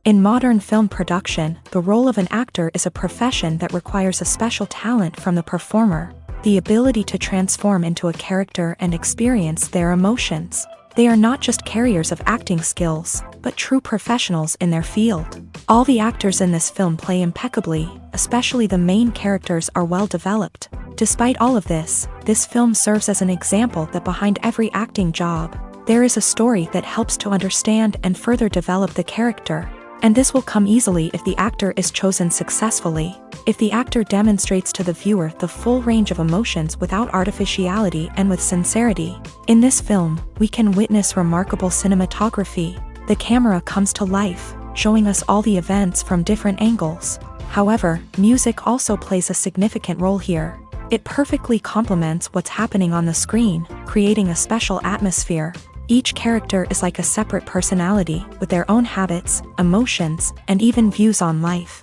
In modern film production, the role of an actor is a profession that requires a special talent from the performer, the ability to transform into a character and experience their emotions. They are not just carriers of acting skills, but true professionals in their field. All the actors in this film play impeccably, especially the main characters are well developed. Despite all of this film serves as an example that behind every acting job, there is a story that helps to understand and further develop the character. And this will come easily if the actor is chosen successfully. If the actor demonstrates to the viewer the full range of emotions without artificiality and with sincerity. In this film, we can witness remarkable cinematography. The camera comes to life, showing us all the events from different angles. However, music also plays a significant role here. It perfectly complements what's happening on the screen, creating a special atmosphere. Each character is like a separate personality, with their own habits, emotions, and even views on life.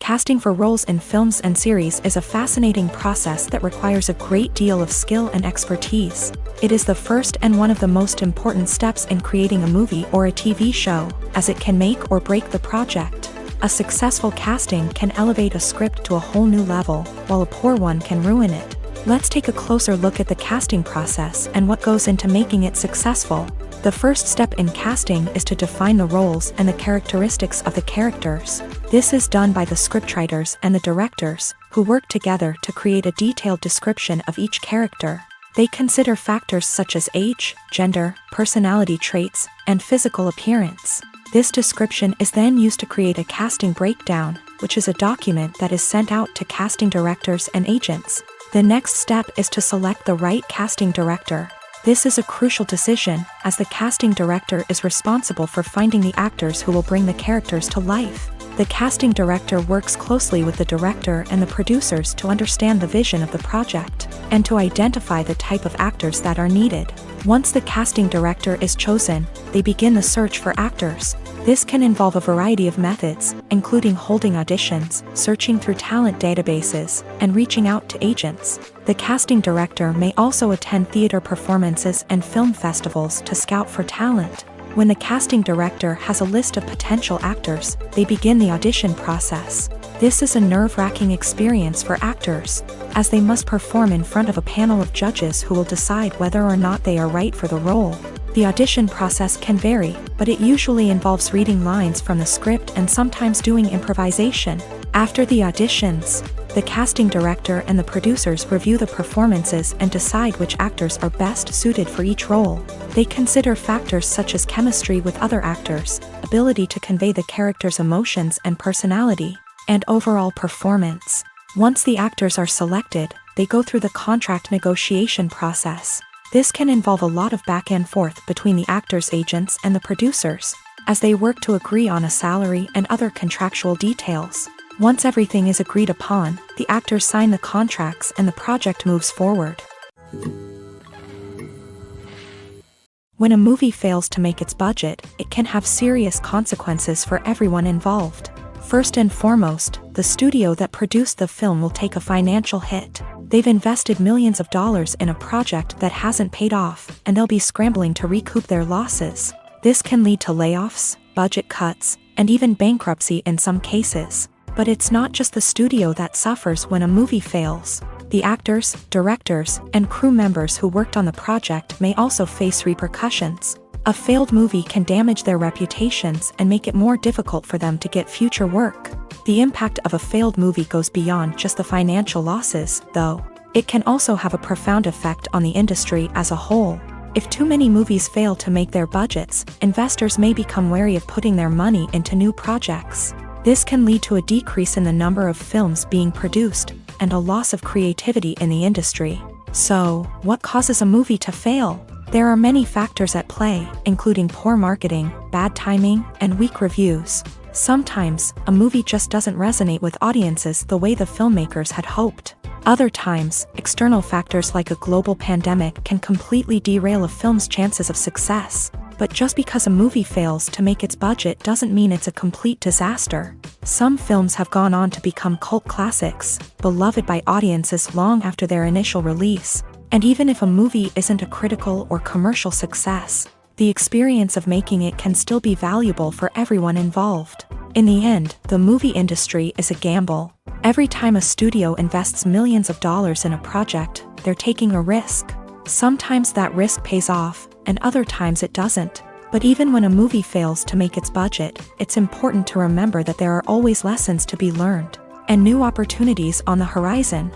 Casting for roles in films and series is a fascinating process that requires a great deal of skill and expertise. It is the first and one of the most important steps in creating a movie or a TV show, as it can make or break the project. A successful casting can elevate a script to a whole new level, while a poor one can ruin it. Let's take a closer look at the casting process and what goes into making it successful. The first step in casting is to define the roles and the characteristics of the characters. This is done by the scriptwriters and the directors, who work together to create a detailed description of each character. They consider factors such as age, gender, personality traits, and physical appearance. This description is then used to create a casting breakdown, which is a document that is sent out to casting directors and agents. The next step is to select the right casting director. This is a crucial decision, as the casting director is responsible for finding the actors who will bring the characters to life. The casting director works closely with the director and the producers to understand the vision of the project, and to identify the type of actors that are needed. Once the casting director is chosen, they begin the search for actors. This can involve a variety of methods, including holding auditions, searching through talent databases, and reaching out to agents. The casting director may also attend theater performances and film festivals to scout for talent. When the casting director has a list of potential actors, they begin the audition process. This is a nerve-wracking experience for actors, as they must perform in front of a panel of judges who will decide whether or not they are right for the role. The audition process can vary, but it usually involves reading lines from the script and sometimes doing improvisation. After the auditions, the casting director and the producers review the performances and decide which actors are best suited for each role. They consider factors such as chemistry with other actors, ability to convey the character's emotions and personality, and overall performance. Once the actors are selected, they go through the contract negotiation process. This can involve a lot of back and forth between the actors' agents and the producers, as they work to agree on a salary and other contractual details. Once everything is agreed upon, the actors sign the contracts and the project moves forward. When a movie fails to make its budget, it can have serious consequences for everyone involved. First and foremost, the studio that produced the film will take a financial hit. They've invested millions of dollars in a project that hasn't paid off, and they'll be scrambling to recoup their losses. This can lead to layoffs, budget cuts, and even bankruptcy in some cases. But it's not just the studio that suffers when a movie fails. The actors, directors, and crew members who worked on the project may also face repercussions. A failed movie can damage their reputations and make it more difficult for them to get future work. The impact of a failed movie goes beyond just the financial losses, though. It can also have a profound effect on the industry as a whole. If too many movies fail to make their budgets, investors may become wary of putting their money into new projects. This can lead to a decrease in the number of films being produced, and a loss of creativity in the industry. So, what causes a movie to fail? There are many factors at play, including poor marketing, bad timing, and weak reviews. Sometimes, a movie just doesn't resonate with audiences the way the filmmakers had hoped. Other times, external factors like a global pandemic can completely derail a film's chances of success. But just because a movie fails to make its budget doesn't mean it's a complete disaster. Some films have gone on to become cult classics, beloved by audiences long after their initial release. And even if a movie isn't a critical or commercial success, the experience of making it can still be valuable for everyone involved. In the end, the movie industry is a gamble. Every time a studio invests millions of dollars in a project, they're taking a risk. Sometimes that risk pays off, and other times it doesn't. But even when a movie fails to make its budget, it's important to remember that there are always lessons to be learned, and new opportunities on the horizon.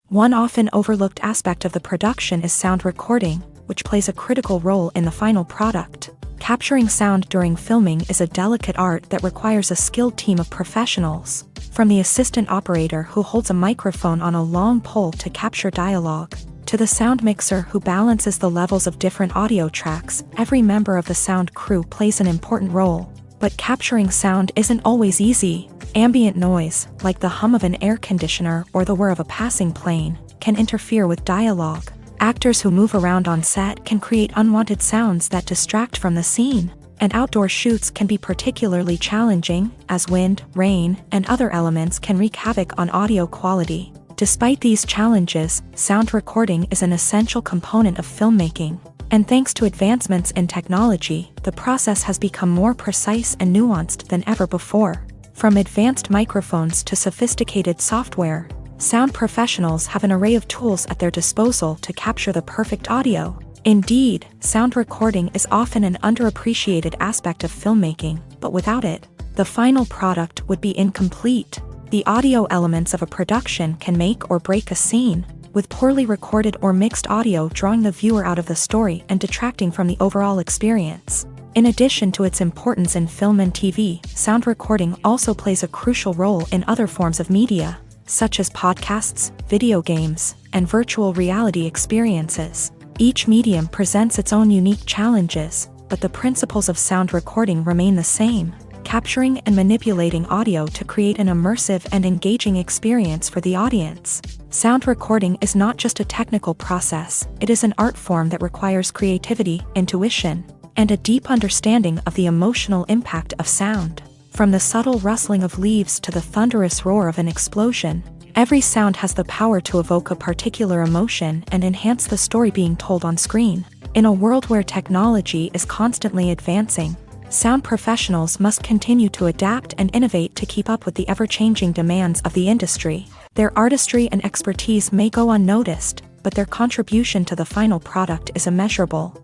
One often overlooked aspect of the production is sound recording, which plays a critical role in the final product. Capturing sound during filming is a delicate art that requires a skilled team of professionals. From the assistant operator who holds a microphone on a long pole to capture dialogue, to the sound mixer who balances the levels of different audio tracks, every member of the sound crew plays an important role. But capturing sound isn't always easy. Ambient noise, like the hum of an air conditioner or the whir of a passing plane, can interfere with dialogue. Actors who move around on set can create unwanted sounds that distract from the scene. And outdoor shoots can be particularly challenging, as wind, rain, and other elements can wreak havoc on audio quality. Despite these challenges, sound recording is an essential component of filmmaking. And thanks to advancements in technology, the process has become more precise and nuanced than ever before. From advanced microphones to sophisticated software, sound professionals have an array of tools at their disposal to capture the perfect audio. Indeed, sound recording is often an underappreciated aspect of filmmaking, but without it, the final product would be incomplete. The audio elements of a production can make or break a scene, with poorly recorded or mixed audio drawing the viewer out of the story and detracting from the overall experience. In addition to its importance in film and TV, sound recording also plays a crucial role in other forms of media, such as podcasts, video games, and virtual reality experiences. Each medium presents its own unique challenges, but the principles of sound recording remain the same: capturing and manipulating audio to create an immersive and engaging experience for the audience. Sound recording is not just a technical process, it is an art form that requires creativity, intuition, and a deep understanding of the emotional impact of sound. From the subtle rustling of leaves to the thunderous roar of an explosion, every sound has the power to evoke a particular emotion and enhance the story being told on screen. In a world where technology is constantly advancing, sound professionals must continue to adapt and innovate to keep up with the ever-changing demands of the industry. Their artistry and expertise may go unnoticed, but their contribution to the final product is immeasurable.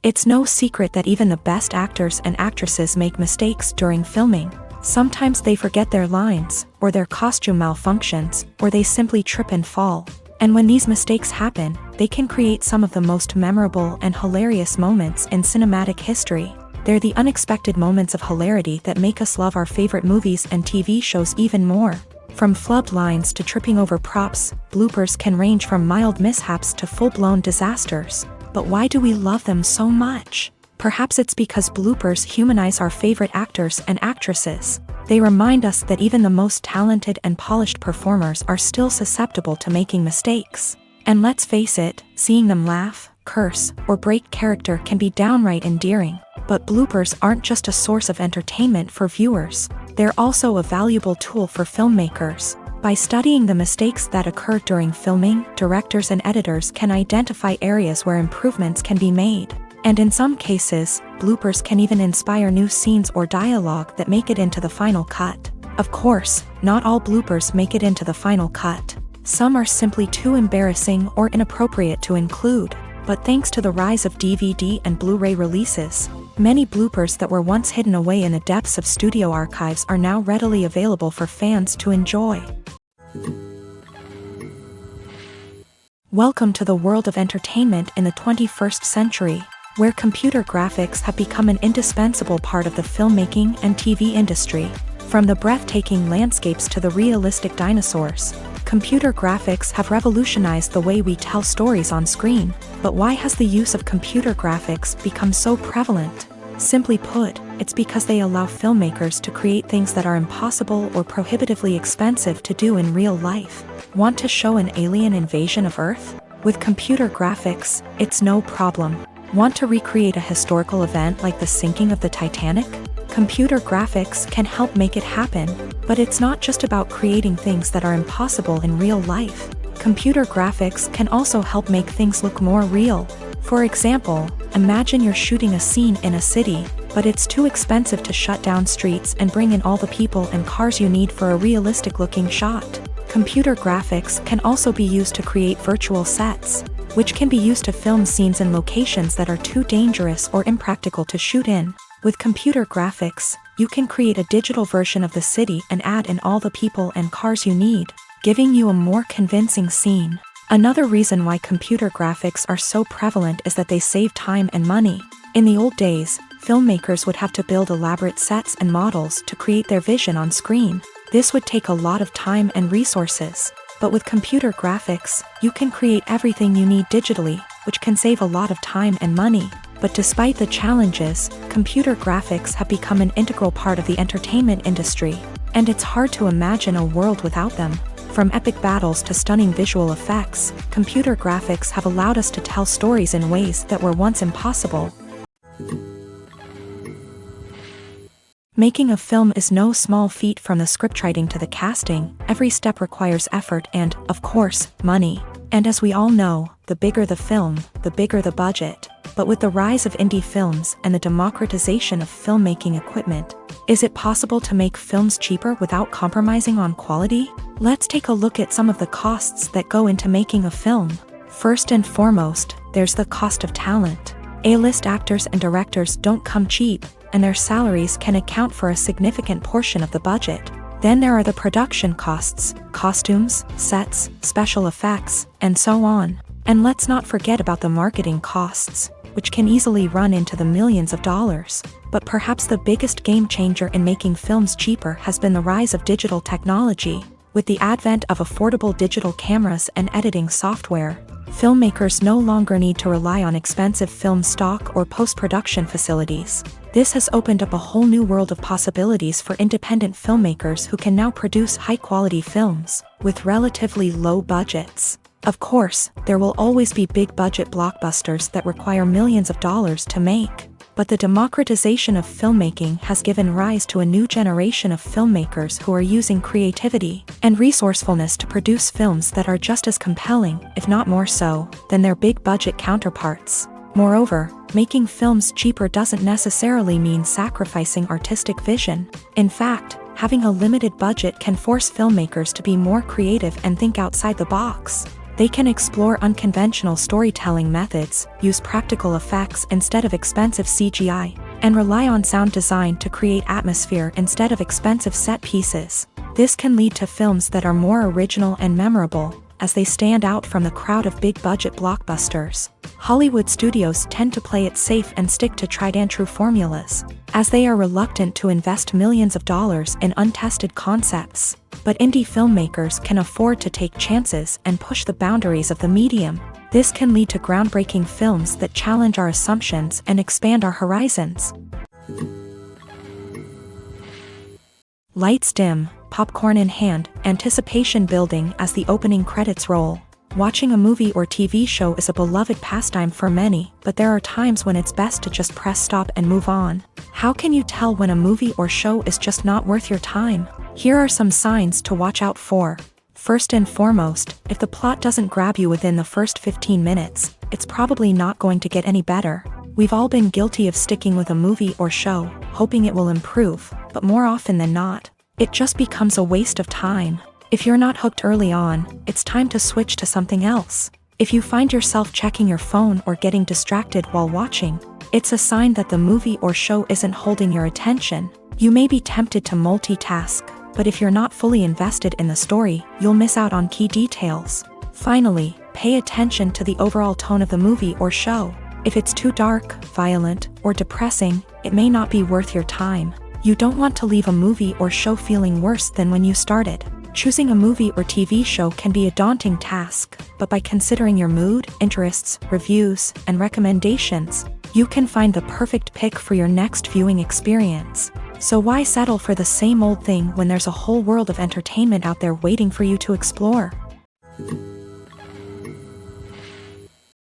It's no secret that even the best actors and actresses make mistakes during filming. Sometimes they forget their lines, or their costume malfunctions, or they simply trip and fall. And when these mistakes happen, they can create some of the most memorable and hilarious moments in cinematic history. They're the unexpected moments of hilarity that make us love our favorite movies and TV shows even more. From flubbed lines to tripping over props, bloopers can range from mild mishaps to full-blown disasters. But why do we love them so much? Perhaps it's because bloopers humanize our favorite actors and actresses. They remind us that even the most talented and polished performers are still susceptible to making mistakes. And let's face it, seeing them laugh, curse, or break character can be downright endearing. But bloopers aren't just a source of entertainment for viewers. They're also a valuable tool for filmmakers. By studying the mistakes that occur during filming, directors and editors can identify areas where improvements can be made. And in some cases, bloopers can even inspire new scenes or dialogue that make it into the final cut. Of course, not all bloopers make it into the final cut. Some are simply too embarrassing or inappropriate to include. But thanks to the rise of DVD and Blu-ray releases, many bloopers that were once hidden away in the depths of studio archives are now readily available for fans to enjoy. Welcome to the world of entertainment in the 21st century, where computer graphics have become an indispensable part of the filmmaking and TV industry. From the breathtaking landscapes to the realistic dinosaurs, computer graphics have revolutionized the way we tell stories on screen. But why has the use of computer graphics become so prevalent? Simply put, it's because they allow filmmakers to create things that are impossible or prohibitively expensive to do in real life. Want to show an alien invasion of Earth? With computer graphics, it's no problem. Want to recreate a historical event like the sinking of the Titanic? Computer graphics can help make it happen. But it's not just about creating things that are impossible in real life. Computer graphics can also help make things look more real. For example, imagine you're shooting a scene in a city, but it's too expensive to shut down streets and bring in all the people and cars you need for a realistic-looking shot. Computer graphics can also be used to create virtual sets, which can be used to film scenes in locations that are too dangerous or impractical to shoot in. With computer graphics, you can create a digital version of the city and add in all the people and cars you need, giving you a more convincing scene. Another reason why computer graphics are so prevalent is that they save time and money. In the old days, filmmakers would have to build elaborate sets and models to create their vision on screen. This would take a lot of time and resources. But with computer graphics, you can create everything you need digitally, which can save a lot of time and money. But despite the challenges, computer graphics have become an integral part of the entertainment industry, and it's hard to imagine a world without them. From epic battles to stunning visual effects, computer graphics have allowed us to tell stories in ways that were once impossible. Making a film is no small feat. From the scriptwriting to the casting, every step requires effort and, of course, money. And as we all know, the bigger the film, the bigger the budget. But with the rise of indie films and the democratization of filmmaking equipment, is it possible to make films cheaper without compromising on quality? Let's take a look at some of the costs that go into making a film. First and foremost, there's the cost of talent. A-list actors and directors don't come cheap, and their salaries can account for a significant portion of the budget. Then there are the production costs, costumes, sets, special effects, and so on. And let's not forget about the marketing costs, which can easily run into the millions of dollars. But perhaps the biggest game changer in making films cheaper has been the rise of digital technology. With the advent of affordable digital cameras and editing software, filmmakers no longer need to rely on expensive film stock or post-production facilities. This has opened up a whole new world of possibilities for independent filmmakers who can now produce high-quality films with relatively low budgets. Of course, there will always be big-budget blockbusters that require millions of dollars to make. But the democratization of filmmaking has given rise to a new generation of filmmakers who are using creativity and resourcefulness to produce films that are just as compelling, if not more so, than their big-budget counterparts. Moreover, making films cheaper doesn't necessarily mean sacrificing artistic vision. In fact, having a limited budget can force filmmakers to be more creative and think outside the box. They can explore unconventional storytelling methods, use practical effects instead of expensive CGI, and rely on sound design to create atmosphere instead of expensive set pieces. This can lead to films that are more original and memorable, as they stand out from the crowd of big-budget blockbusters. Hollywood studios tend to play it safe and stick to tried-and-true formulas, as they are reluctant to invest millions of dollars in untested concepts. But indie filmmakers can afford to take chances and push the boundaries of the medium. This can lead to groundbreaking films that challenge our assumptions and expand our horizons. Lights dim, popcorn in hand, anticipation building as the opening credits roll. Watching a movie or TV show is a beloved pastime for many, but there are times when it's best to just press stop and move on. How can you tell when a movie or show is just not worth your time? Here are some signs to watch out for. First and foremost, if the plot doesn't grab you within the first 15 minutes, it's probably not going to get any better. We've all been guilty of sticking with a movie or show, hoping it will improve, but more often than not, it just becomes a waste of time. If you're not hooked early on, it's time to switch to something else. If you find yourself checking your phone or getting distracted while watching, it's a sign that the movie or show isn't holding your attention. You may be tempted to multitask, but if you're not fully invested in the story, you'll miss out on key details. Finally, pay attention to the overall tone of the movie or show. If it's too dark, violent, or depressing, it may not be worth your time. You don't want to leave a movie or show feeling worse than when you started. Choosing a movie or TV show can be a daunting task, but by considering your mood, interests, reviews, and recommendations, you can find the perfect pick for your next viewing experience. So why settle for the same old thing when there's a whole world of entertainment out there waiting for you to explore?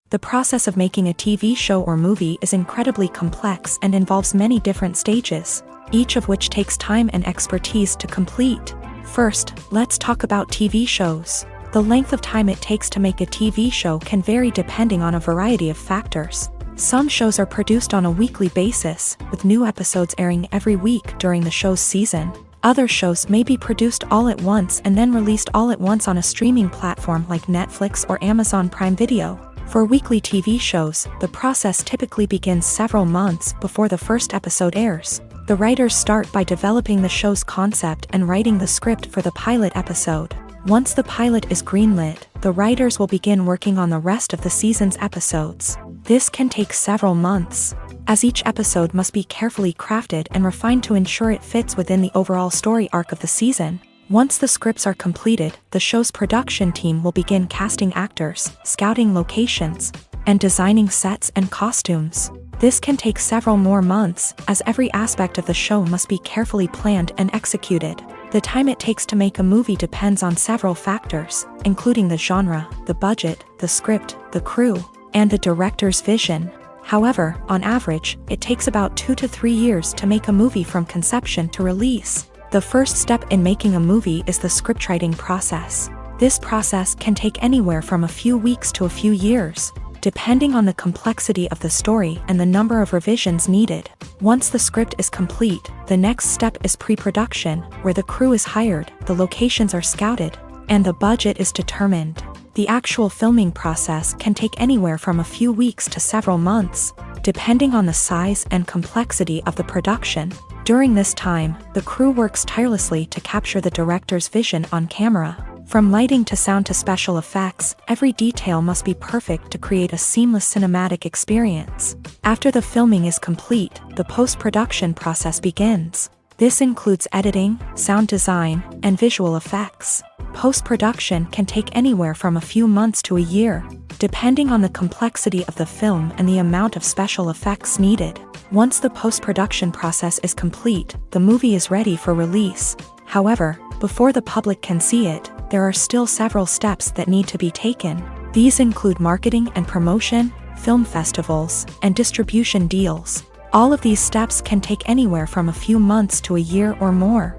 The process of making a TV show or movie is incredibly complex and involves many different stages, each of which takes time and expertise to complete. First, let's talk about TV shows. The length of time it takes to make a TV show can vary depending on a variety of factors. Some shows are produced on a weekly basis, with new episodes airing every week during the show's season. Other shows may be produced all at once and then released all at once on a streaming platform like Netflix or Amazon Prime Video. For weekly TV shows, the process typically begins several months before the first episode airs. The writers start by developing the show's concept and writing the script for the pilot episode. Once the pilot is greenlit, the writers will begin working on the rest of the season's episodes. This can take several months, as each episode must be carefully crafted and refined to ensure it fits within the overall story arc of the season. Once the scripts are completed, the show's production team will begin casting actors, scouting locations, and designing sets and costumes. This can take several more months, as every aspect of the show must be carefully planned and executed. The time it takes to make a movie depends on several factors, including the genre, the budget, the script, the crew, and the director's vision. However, on average, it takes about 2 to 3 years to make a movie from conception to release. The first step in making a movie is the scriptwriting process. This process can take anywhere from a few weeks to a few years, depending on the complexity of the story and the number of revisions needed. Once the script is complete, the next step is pre-production, where the crew is hired, the locations are scouted, and the budget is determined. The actual filming process can take anywhere from a few weeks to several months, depending on the size and complexity of the production. During this time, the crew works tirelessly to capture the director's vision on camera. From lighting to sound to special effects, every detail must be perfect to create a seamless cinematic experience. After the filming is complete, the post-production process begins. This includes editing, sound design, and visual effects. Post-production can take anywhere from a few months to a year, depending on the complexity of the film and the amount of special effects needed. Once the post-production process is complete, the movie is ready for release. However, before the public can see it, there are still several steps that need to be taken. These include marketing and promotion, film festivals, and distribution deals. All of these steps can take anywhere from a few months to a year or more.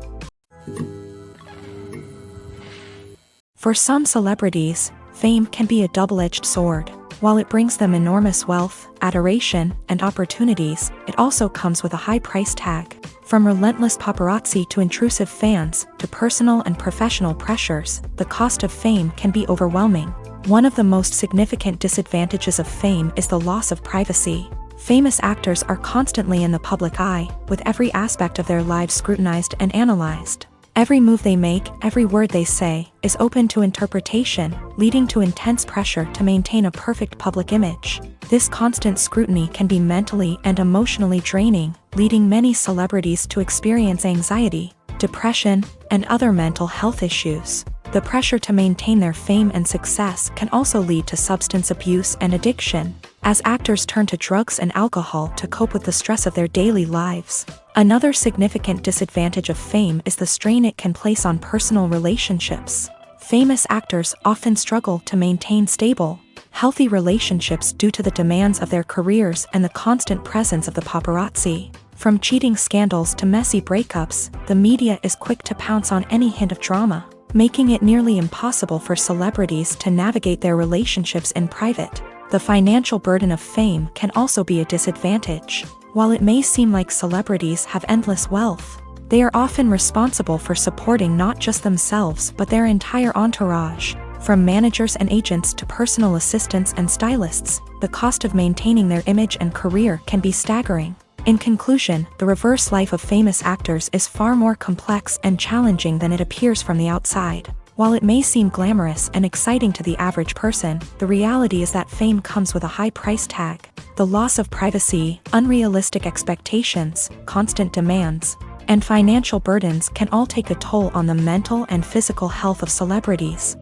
For some celebrities, fame can be a double-edged sword. While it brings them enormous wealth, adoration, and opportunities, it also comes with a high price tag. From relentless paparazzi to intrusive fans, to personal and professional pressures, the cost of fame can be overwhelming. One of the most significant disadvantages of fame is the loss of privacy. Famous actors are constantly in the public eye, with every aspect of their lives scrutinized and analyzed. Every move they make, every word they say, is open to interpretation, leading to intense pressure to maintain a perfect public image. This constant scrutiny can be mentally and emotionally draining, leading many celebrities to experience anxiety, depression, and other mental health issues. The pressure to maintain their fame and success can also lead to substance abuse and addiction, as actors turn to drugs and alcohol to cope with the stress of their daily lives. Another significant disadvantage of fame is the strain it can place on personal relationships. Famous actors often struggle to maintain stable, healthy relationships due to the demands of their careers and the constant presence of the paparazzi. From cheating scandals to messy breakups, the media is quick to pounce on any hint of drama, making it nearly impossible for celebrities to navigate their relationships in private. The financial burden of fame can also be a disadvantage. While it may seem like celebrities have endless wealth, they are often responsible for supporting not just themselves but their entire entourage. From managers and agents to personal assistants and stylists, the cost of maintaining their image and career can be staggering. In conclusion, the reverse life of famous actors is far more complex and challenging than it appears from the outside. While it may seem glamorous and exciting to the average person, the reality is that fame comes with a high price tag. The loss of privacy, unrealistic expectations, constant demands, and financial burdens can all take a toll on the mental and physical health of celebrities.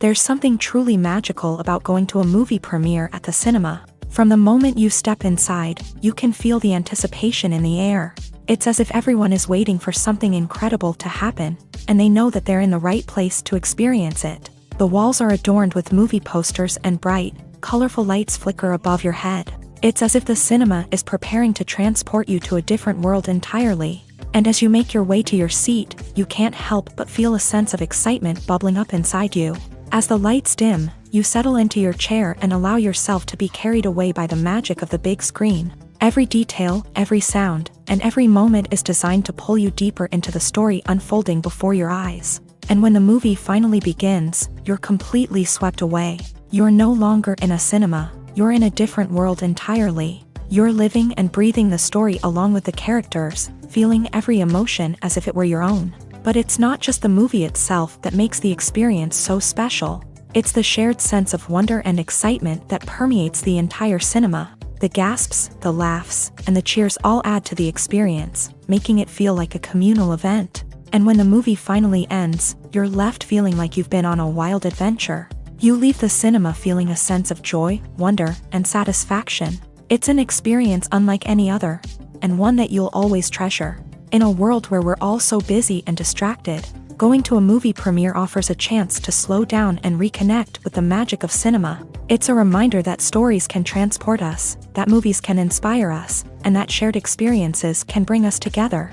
There's something truly magical about going to a movie premiere at the cinema. From the moment you step inside, you can feel the anticipation in the air. It's as if everyone is waiting for something incredible to happen, and they know that they're in the right place to experience it. The walls are adorned with movie posters and bright, colorful lights flicker above your head. It's as if the cinema is preparing to transport you to a different world entirely. And as you make your way to your seat, you can't help but feel a sense of excitement bubbling up inside you. As the lights dim, you settle into your chair and allow yourself to be carried away by the magic of the big screen. Every detail, every sound, and every moment is designed to pull you deeper into the story unfolding before your eyes. And when the movie finally begins, you're completely swept away. You're no longer in a cinema, you're in a different world entirely. You're living and breathing the story along with the characters, feeling every emotion as if it were your own. But it's not just the movie itself that makes the experience so special. It's the shared sense of wonder and excitement that permeates the entire cinema. The gasps, the laughs, and the cheers all add to the experience, making it feel like a communal event. And when the movie finally ends, you're left feeling like you've been on a wild adventure. You leave the cinema feeling a sense of joy, wonder, and satisfaction. It's an experience unlike any other, and one that you'll always treasure. In a world where we're all so busy and distracted, going to a movie premiere offers a chance to slow down and reconnect with the magic of cinema. It's a reminder that stories can transport us, that movies can inspire us, and that shared experiences can bring us together.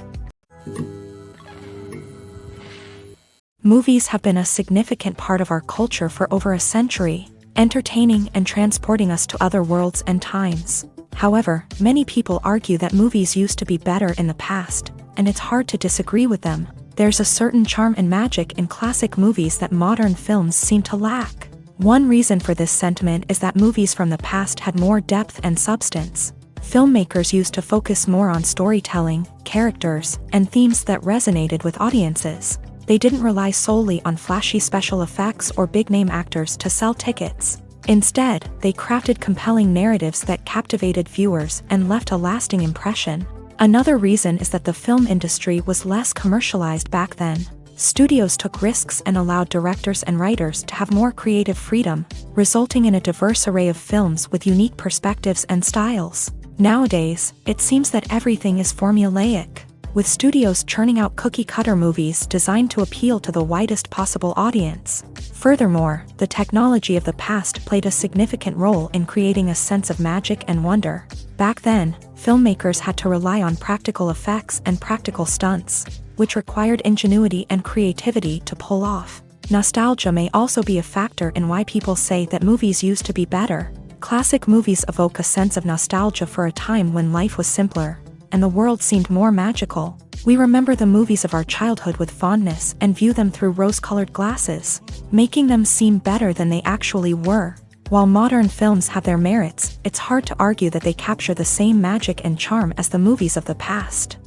Movies have been a significant part of our culture for over a century, entertaining and transporting us to other worlds and times. However, many people argue that movies used to be better in the past, and it's hard to disagree with them. There's a certain charm and magic in classic movies that modern films seem to lack. One reason for this sentiment is that movies from the past had more depth and substance. Filmmakers used to focus more on storytelling, characters, and themes that resonated with audiences. They didn't rely solely on flashy special effects or big-name actors to sell tickets. Instead, they crafted compelling narratives that captivated viewers and left a lasting impression. Another reason is that the film industry was less commercialized back then. Studios took risks and allowed directors and writers to have more creative freedom, resulting in a diverse array of films with unique perspectives and styles. Nowadays, it seems that everything is formulaic, with studios churning out cookie-cutter movies designed to appeal to the widest possible audience. Furthermore, the technology of the past played a significant role in creating a sense of magic and wonder. Back then, filmmakers had to rely on practical effects and practical stunts, which required ingenuity and creativity to pull off. Nostalgia may also be a factor in why people say that movies used to be better. Classic movies evoke a sense of nostalgia for a time when life was simpler, and the world seemed more magical. We remember the movies of our childhood with fondness and view them through rose-colored glasses, making them seem better than they actually were. While modern films have their merits, it's hard to argue that they capture the same magic and charm as the movies of the past.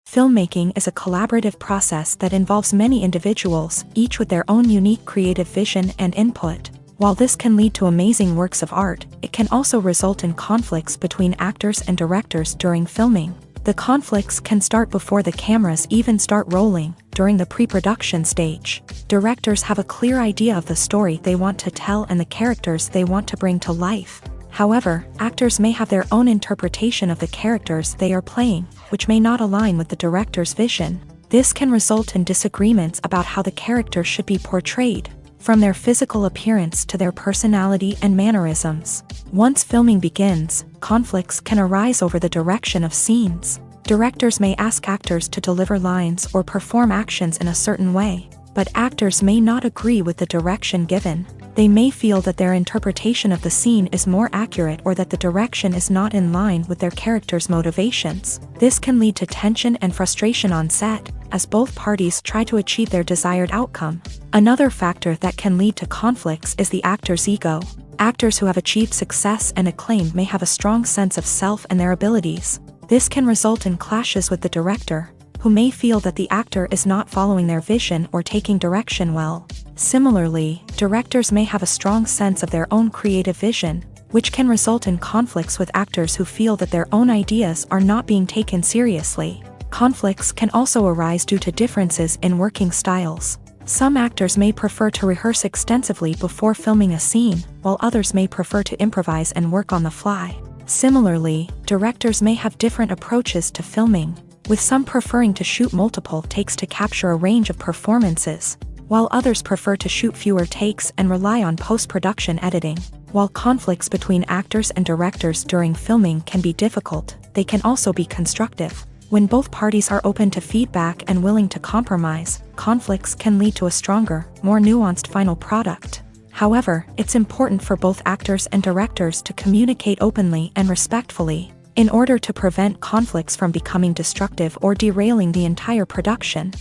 Filmmaking is a collaborative process that involves many individuals, each with their own unique creative vision and input. While this can lead to amazing works of art, it can also result in conflicts between actors and directors during filming. The conflicts can start before the cameras even start rolling, during the pre-production stage. Directors have a clear idea of the story they want to tell and the characters they want to bring to life. However, actors may have their own interpretation of the characters they are playing, which may not align with the director's vision. This can result in disagreements about how the character should be portrayed, from their physical appearance to their personality and mannerisms. Once filming begins, conflicts can arise over the direction of scenes. Directors may ask actors to deliver lines or perform actions in a certain way, but actors may not agree with the direction given. They may feel that their interpretation of the scene is more accurate or that the direction is not in line with their character's motivations. This can lead to tension and frustration on set, as both parties try to achieve their desired outcome. Another factor that can lead to conflicts is the actor's ego. Actors who have achieved success and acclaim may have a strong sense of self and their abilities. This can result in clashes with the director, who may feel that the actor is not following their vision or taking direction well. Similarly, directors may have a strong sense of their own creative vision, which can result in conflicts with actors who feel that their own ideas are not being taken seriously. Conflicts can also arise due to differences in working styles. Some actors may prefer to rehearse extensively before filming a scene, while others may prefer to improvise and work on the fly. Similarly, directors may have different approaches to filming, with some preferring to shoot multiple takes to capture a range of performances. while others prefer to shoot fewer takes and rely on post-production editing. While conflicts between actors and directors during filming can be difficult, they can also be constructive. When both parties are open to feedback and willing to compromise, conflicts can lead to a stronger, more nuanced final product. However, it's important for both actors and directors to communicate openly and respectfully, in order to prevent conflicts from becoming destructive or derailing the entire production.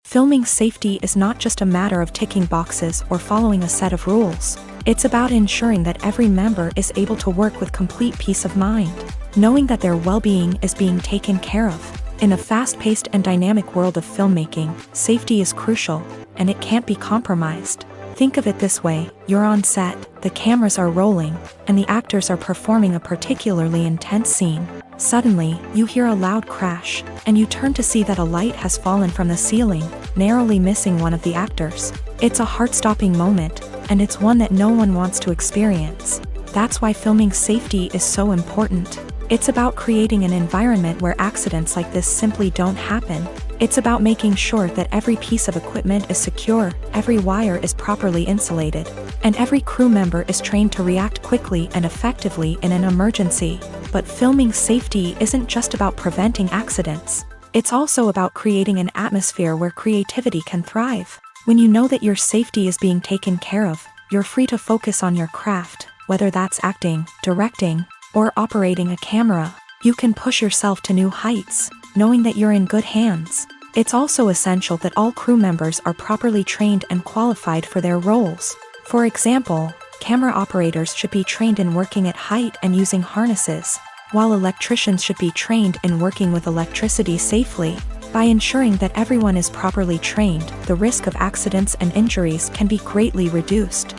Filming safety is not just a matter of ticking boxes or following a set of rules. It's about ensuring that every member is able to work with complete peace of mind, knowing that their well-being is being taken care of. In a fast-paced and dynamic world of filmmaking, safety is crucial, and it can't be compromised. Think of it this way: you're on set, the cameras are rolling, and the actors are performing a particularly intense scene. Suddenly, you hear a loud crash, and you turn to see that a light has fallen from the ceiling, narrowly missing one of the actors. It's a heart-stopping moment, and it's one that no one wants to experience. That's why filming safety is so important. It's about creating an environment where accidents like this simply don't happen. It's about making sure that every piece of equipment is secure, every wire is properly insulated, and every crew member is trained to react quickly and effectively in an emergency. But filming safety isn't just about preventing accidents. It's also about creating an atmosphere where creativity can thrive. When you know that your safety is being taken care of, you're free to focus on your craft, whether that's acting, directing, or operating a camera. You can push yourself to new heights, knowing that you're in good hands. It's also essential that all crew members are properly trained and qualified for their roles. For example, camera operators should be trained in working at height and using harnesses, while electricians should be trained in working with electricity safely. By ensuring that everyone is properly trained, the risk of accidents and injuries can be greatly reduced.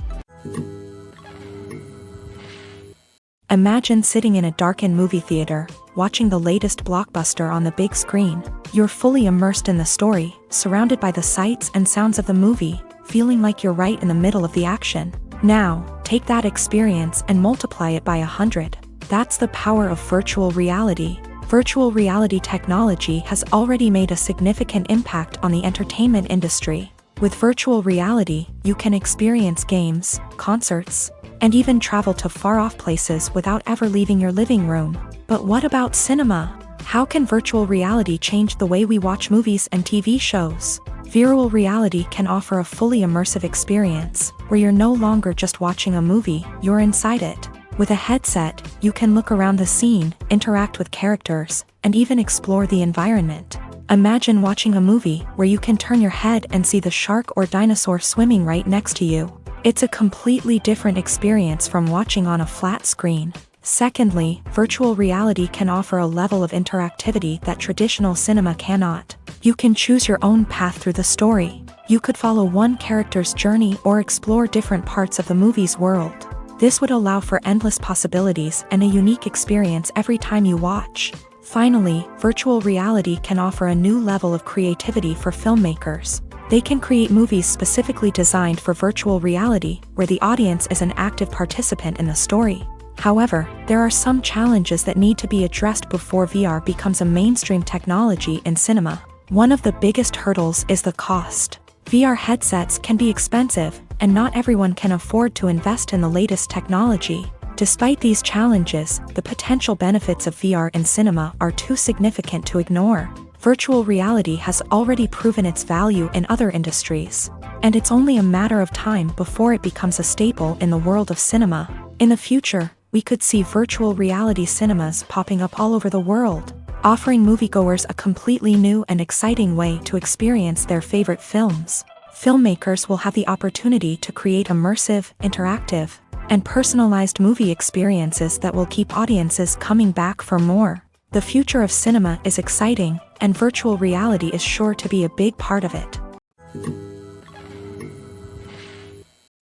Imagine sitting in a darkened movie theater, watching the latest blockbuster on the big screen. You're fully immersed in the story, surrounded by the sights and sounds of the movie, feeling like you're right in the middle of the action. Now, take that experience and multiply it by 100. That's the power of virtual reality. Virtual reality technology has already made a significant impact on the entertainment industry. With virtual reality, you can experience games, concerts, and even travel to far-off places without ever leaving your living room. But what about cinema? How can virtual reality change the way we watch movies and TV shows? Virtual reality can offer a fully immersive experience, where you're no longer just watching a movie, you're inside it. With a headset, you can look around the scene, interact with characters, and even explore the environment. Imagine watching a movie where you can turn your head and see the shark or dinosaur swimming right next to you. It's a completely different experience from watching on a flat screen. Secondly, virtual reality can offer a level of interactivity that traditional cinema cannot. You can choose your own path through the story. You could follow one character's journey or explore different parts of the movie's world. This would allow for endless possibilities and a unique experience every time you watch. Finally, virtual reality can offer a new level of creativity for filmmakers. They can create movies specifically designed for virtual reality, where the audience is an active participant in the story. However, there are some challenges that need to be addressed before VR becomes a mainstream technology in cinema. One of the biggest hurdles is the cost. VR headsets can be expensive, and not everyone can afford to invest in the latest technology. Despite these challenges, the potential benefits of VR in cinema are too significant to ignore. Virtual reality has already proven its value in other industries, and it's only a matter of time before it becomes a staple in the world of cinema. In the future, we could see virtual reality cinemas popping up all over the world, offering moviegoers a completely new and exciting way to experience their favorite films. Filmmakers will have the opportunity to create immersive, interactive, and personalized movie experiences that will keep audiences coming back for more. The future of cinema is exciting, and virtual reality is sure to be a big part of it.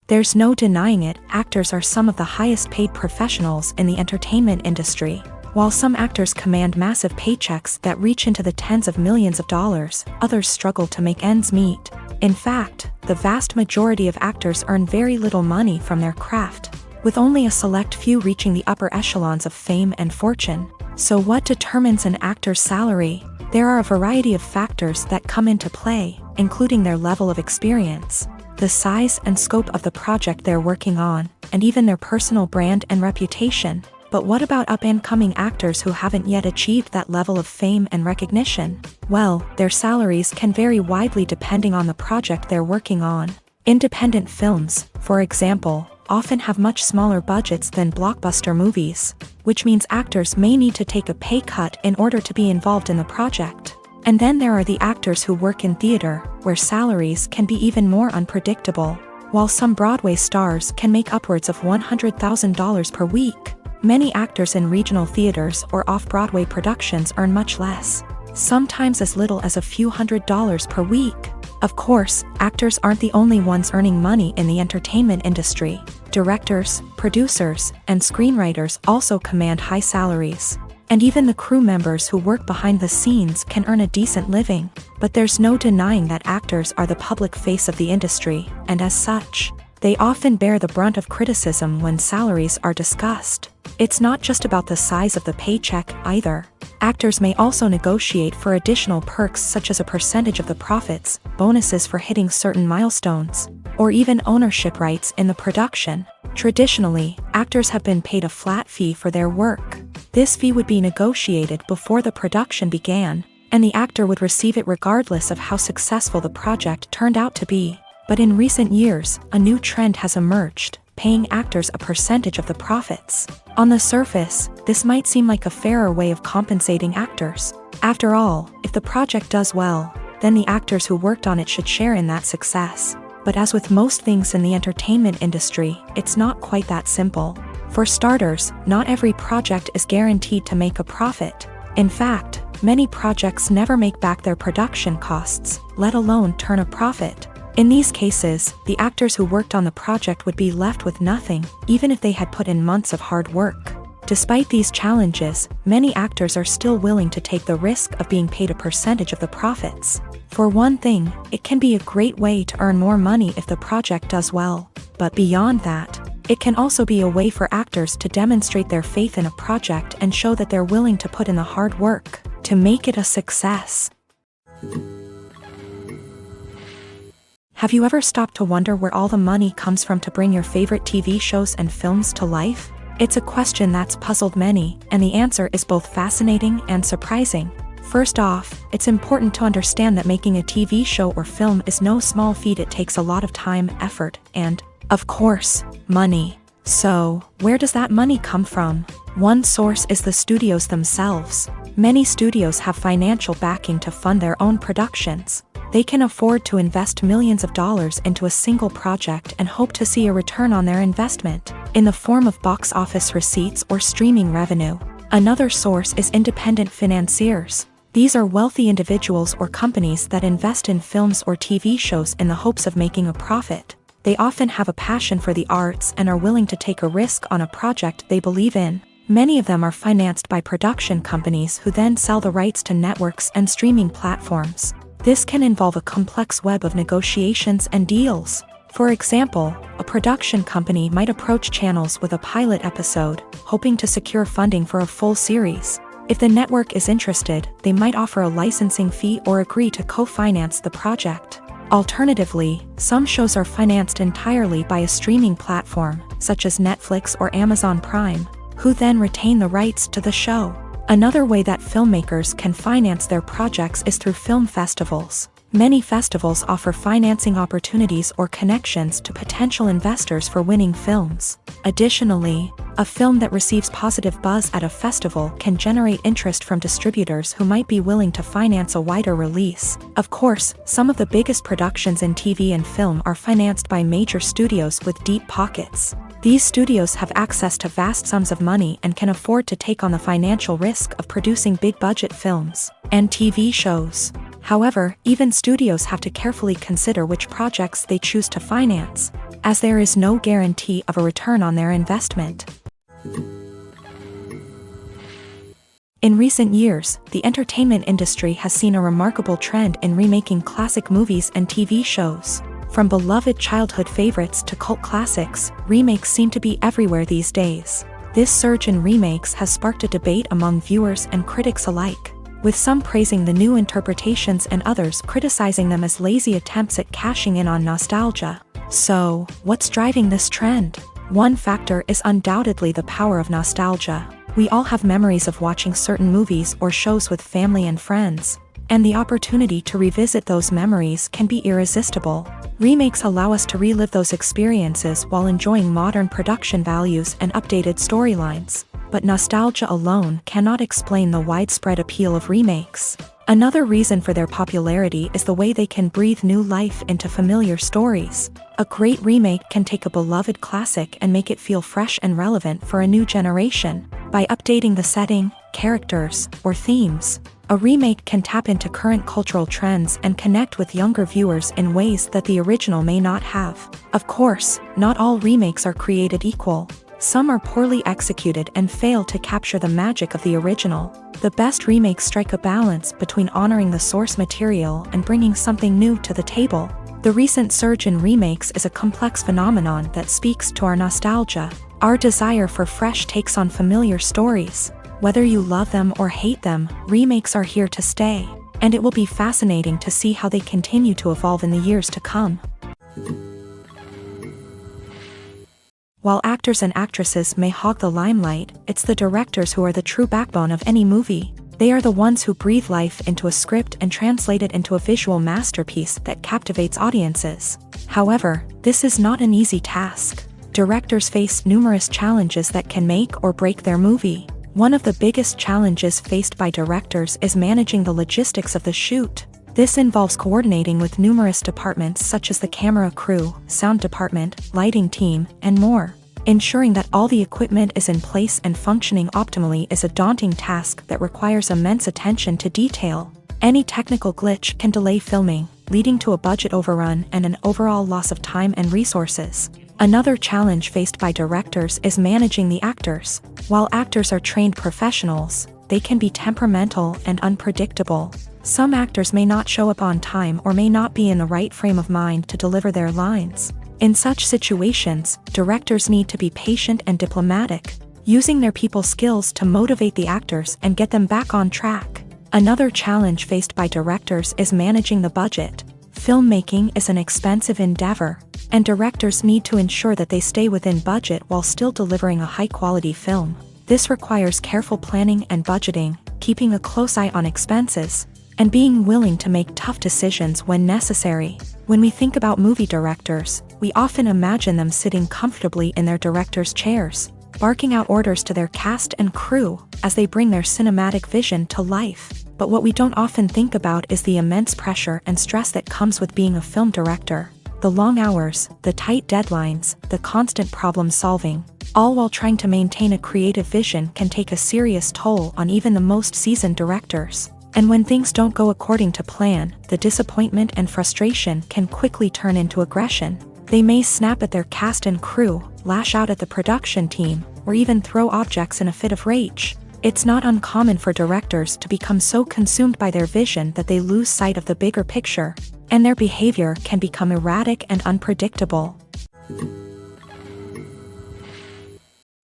There's no denying it, actors are some of the highest paid professionals in the entertainment industry. While some actors command massive paychecks that reach into the tens of millions of dollars, others struggle to make ends meet. In fact, the vast majority of actors earn very little money from their craft. with only a select few reaching the upper echelons of fame and fortune. So what determines an actor's salary? There are a variety of factors that come into play, including their level of experience, the size and scope of the project they're working on, and even their personal brand and reputation. But what about up-and-coming actors who haven't yet achieved that level of fame and recognition? Well, their salaries can vary widely depending on the project they're working on. Independent films, for example, often have much smaller budgets than blockbuster movies, which means actors may need to take a pay cut in order to be involved in the project. And then there are the actors who work in theater, where salaries can be even more unpredictable. While some Broadway stars can make upwards of $100,000 per week, many actors in regional theaters or off-Broadway productions earn much less, sometimes as little as a few $100s per week. Of course, actors aren't the only ones earning money in the entertainment industry. Directors, producers, and screenwriters also command high salaries. And even the crew members who work behind the scenes can earn a decent living. But there's no denying that actors are the public face of the industry, and as such, they often bear the brunt of criticism when salaries are discussed. It's not just about the size of the paycheck, either. Actors may also negotiate for additional perks such as a percentage of the profits, bonuses for hitting certain milestones, or even ownership rights in the production. Traditionally, actors have been paid a flat fee for their work. This fee would be negotiated before the production began, and the actor would receive it regardless of how successful the project turned out to be. But in recent years, a new trend has emerged, paying actors a percentage of the profits. On the surface, this might seem like a fairer way of compensating actors. After all, if the project does well, then the actors who worked on it should share in that success. But as with most things in the entertainment industry, it's not quite that simple. For starters, not every project is guaranteed to make a profit. In fact, many projects never make back their production costs, let alone turn a profit. In these cases, the actors who worked on the project would be left with nothing, even if they had put in months of hard work. Despite these challenges, many actors are still willing to take the risk of being paid a percentage of the profits. For one thing, it can be a great way to earn more money if the project does well. But beyond that, it can also be a way for actors to demonstrate their faith in a project and show that they're willing to put in the hard work to make it a success. Have you ever stopped to wonder where all the money comes from to bring your favorite TV shows and films to life? It's a question that's puzzled many, and the answer is both fascinating and surprising. First off, it's important to understand that making a TV show or film is no small feat. It takes a lot of time, effort, and, of course, money. So, where does that money come from? One source is the studios themselves. Many studios have financial backing to fund their own productions. They can afford to invest millions of dollars into a single project and hope to see a return on their investment, in the form of box office receipts or streaming revenue. Another source is independent financiers. These are wealthy individuals or companies that invest in films or TV shows in the hopes of making a profit. They often have a passion for the arts and are willing to take a risk on a project they believe in. Many of them are financed by production companies who then sell the rights to networks and streaming platforms. This can involve a complex web of negotiations and deals. For example, a production company might approach channels with a pilot episode, hoping to secure funding for a full series. If the network is interested, they might offer a licensing fee or agree to co-finance the project. Alternatively, some shows are financed entirely by a streaming platform, such as Netflix or Amazon Prime, who then retain the rights to the show. Another way that filmmakers can finance their projects is through film festivals. Many festivals offer financing opportunities or connections to potential investors for winning films. Additionally, a film that receives positive buzz at a festival can generate interest from distributors who might be willing to finance a wider release. Of course, some of the biggest productions in TV and film are financed by major studios with deep pockets. These studios have access to vast sums of money and can afford to take on the financial risk of producing big-budget films and TV shows. However, even studios have to carefully consider which projects they choose to finance, as there is no guarantee of a return on their investment. In recent years, the entertainment industry has seen a remarkable trend in remaking classic movies and TV shows. From beloved childhood favorites to cult classics, remakes seem to be everywhere these days. This surge in remakes has sparked a debate among viewers and critics alike, with some praising the new interpretations and others criticizing them as lazy attempts at cashing in on nostalgia. So, what's driving this trend? One factor is undoubtedly the power of nostalgia. We all have memories of watching certain movies or shows with family and friends, and the opportunity to revisit those memories can be irresistible. Remakes allow us to relive those experiences while enjoying modern production values and updated storylines. But nostalgia alone cannot explain the widespread appeal of remakes. Another reason for their popularity is the way they can breathe new life into familiar stories. A great remake can take a beloved classic and make it feel fresh and relevant for a new generation. By updating the setting, characters, or themes, a remake can tap into current cultural trends and connect with younger viewers in ways that the original may not have. Of course, not all remakes are created equal. Some are poorly executed and fail to capture the magic of the original. The best remakes strike a balance between honoring the source material and bringing something new to the table. The recent surge in remakes is a complex phenomenon that speaks to our nostalgia, our desire for fresh takes on familiar stories. Whether you love them or hate them, remakes are here to stay, and it will be fascinating to see how they continue to evolve in the years to come. While actors and actresses may hog the limelight, it's the directors who are the true backbone of any movie. They are the ones who breathe life into a script and translate it into a visual masterpiece that captivates audiences. However, this is not an easy task. Directors face numerous challenges that can make or break their movie. One of the biggest challenges faced by directors is managing the logistics of the shoot. This involves coordinating with numerous departments such as the camera crew, sound department, lighting team, and more. Ensuring that all the equipment is in place and functioning optimally is a daunting task that requires immense attention to detail. Any technical glitch can delay filming, leading to a budget overrun and an overall loss of time and resources. Another challenge faced by directors is managing the actors. While actors are trained professionals, they can be temperamental and unpredictable. Some actors may not show up on time or may not be in the right frame of mind to deliver their lines. In such situations, directors need to be patient and diplomatic, using their people skills to motivate the actors and get them back on track. Another challenge faced by directors is managing the budget. Filmmaking is an expensive endeavor, and directors need to ensure that they stay within budget while still delivering a high-quality film. This requires careful planning and budgeting, keeping a close eye on expenses, and being willing to make tough decisions when necessary. When we think about movie directors, we often imagine them sitting comfortably in their director's chairs, barking out orders to their cast and crew as they bring their cinematic vision to life. But what we don't often think about is the immense pressure and stress that comes with being a film director. The long hours, the tight deadlines, the constant problem solving, all while trying to maintain a creative vision can take a serious toll on even the most seasoned directors. And when things don't go according to plan, the disappointment and frustration can quickly turn into aggression. They may snap at their cast and crew, lash out at the production team, or even throw objects in a fit of rage. It's not uncommon for directors to become so consumed by their vision that they lose sight of the bigger picture, and their behavior can become erratic and unpredictable.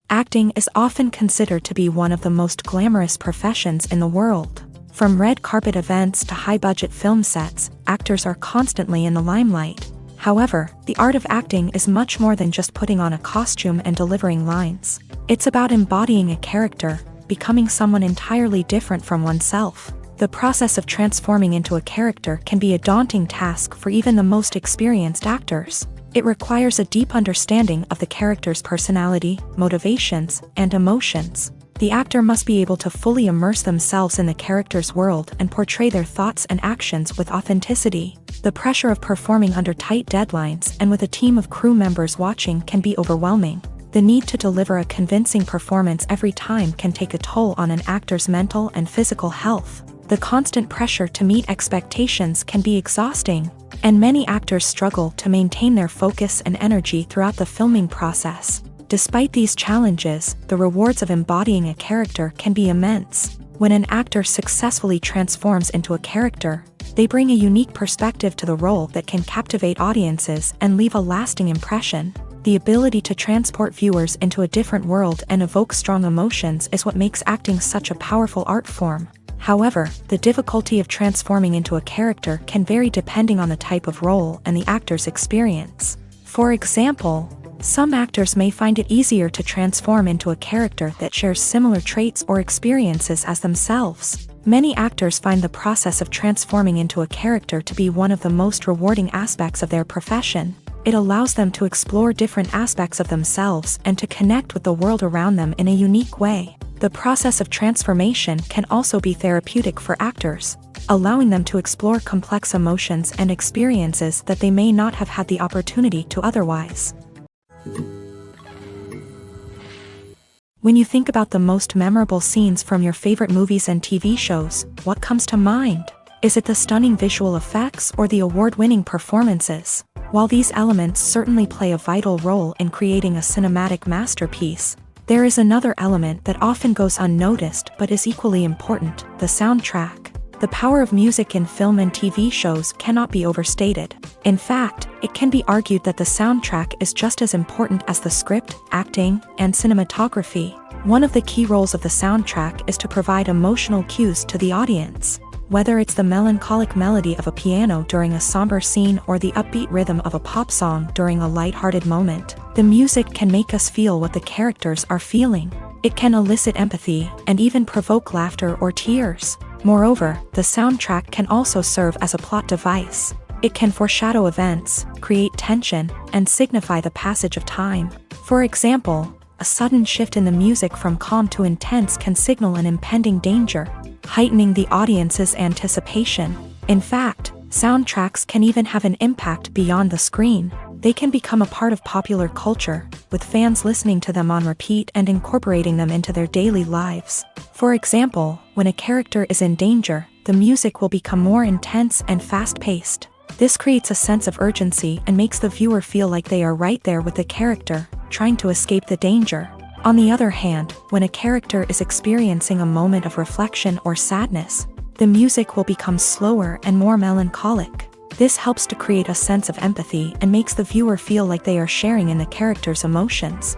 Acting is often considered to be one of the most glamorous professions in the world. From red carpet events to high-budget film sets, actors are constantly in the limelight. However, the art of acting is much more than just putting on a costume and delivering lines. It's about embodying a character, becoming someone entirely different from oneself. The process of transforming into a character can be a daunting task for even the most experienced actors. It requires a deep understanding of the character's personality, motivations, and emotions. The actor must be able to fully immerse themselves in the character's world and portray their thoughts and actions with authenticity. The pressure of performing under tight deadlines and with a team of crew members watching can be overwhelming. The need to deliver a convincing performance every time can take a toll on an actor's mental and physical health. The constant pressure to meet expectations can be exhausting, and many actors struggle to maintain their focus and energy throughout the filming process. Despite these challenges, the rewards of embodying a character can be immense. When an actor successfully transforms into a character, They bring a unique perspective to the role that can captivate audiences and leave a lasting impression. The ability to transport viewers into a different world and evoke strong emotions is what makes acting such a powerful art form. However, the difficulty of transforming into a character can vary depending on the type of role and the actor's experience. For example, some actors may find it easier to transform into a character that shares similar traits or experiences as themselves. Many actors find the process of transforming into a character to be one of the most rewarding aspects of their profession. It allows them to explore different aspects of themselves and to connect with the world around them in a unique way. The process of transformation can also be therapeutic for actors, allowing them to explore complex emotions and experiences that they may not have had the opportunity to otherwise. When you think about the most memorable scenes from your favorite movies and TV shows, what comes to mind? Is it the stunning visual effects or the award-winning performances? While these elements certainly play a vital role in creating a cinematic masterpiece, there is another element that often goes unnoticed but is equally important: the soundtrack. The power of music in film and TV shows cannot be overstated. In fact, it can be argued that the soundtrack is just as important as the script, acting, and cinematography. One of the key roles of the soundtrack is to provide emotional cues to the audience. Whether it's the melancholic melody of a piano during a somber scene or the upbeat rhythm of a pop song during a lighthearted moment, the music can make us feel what the characters are feeling. It can elicit empathy and even provoke laughter or tears. Moreover, the soundtrack can also serve as a plot device. It can foreshadow events, create tension, and signify the passage of time. For example, a sudden shift in the music from calm to intense can signal an impending danger, heightening the audience's anticipation. In fact, soundtracks can even have an impact beyond the screen. They can become a part of popular culture, with fans listening to them on repeat and incorporating them into their daily lives. For example, when a character is in danger, the music will become more intense and fast-paced. This creates a sense of urgency and makes the viewer feel like they are right there with the character, trying to escape the danger. On the other hand, when a character is experiencing a moment of reflection or sadness, the music will become slower and more melancholic. This helps to create a sense of empathy and makes the viewer feel like they are sharing in the character's emotions.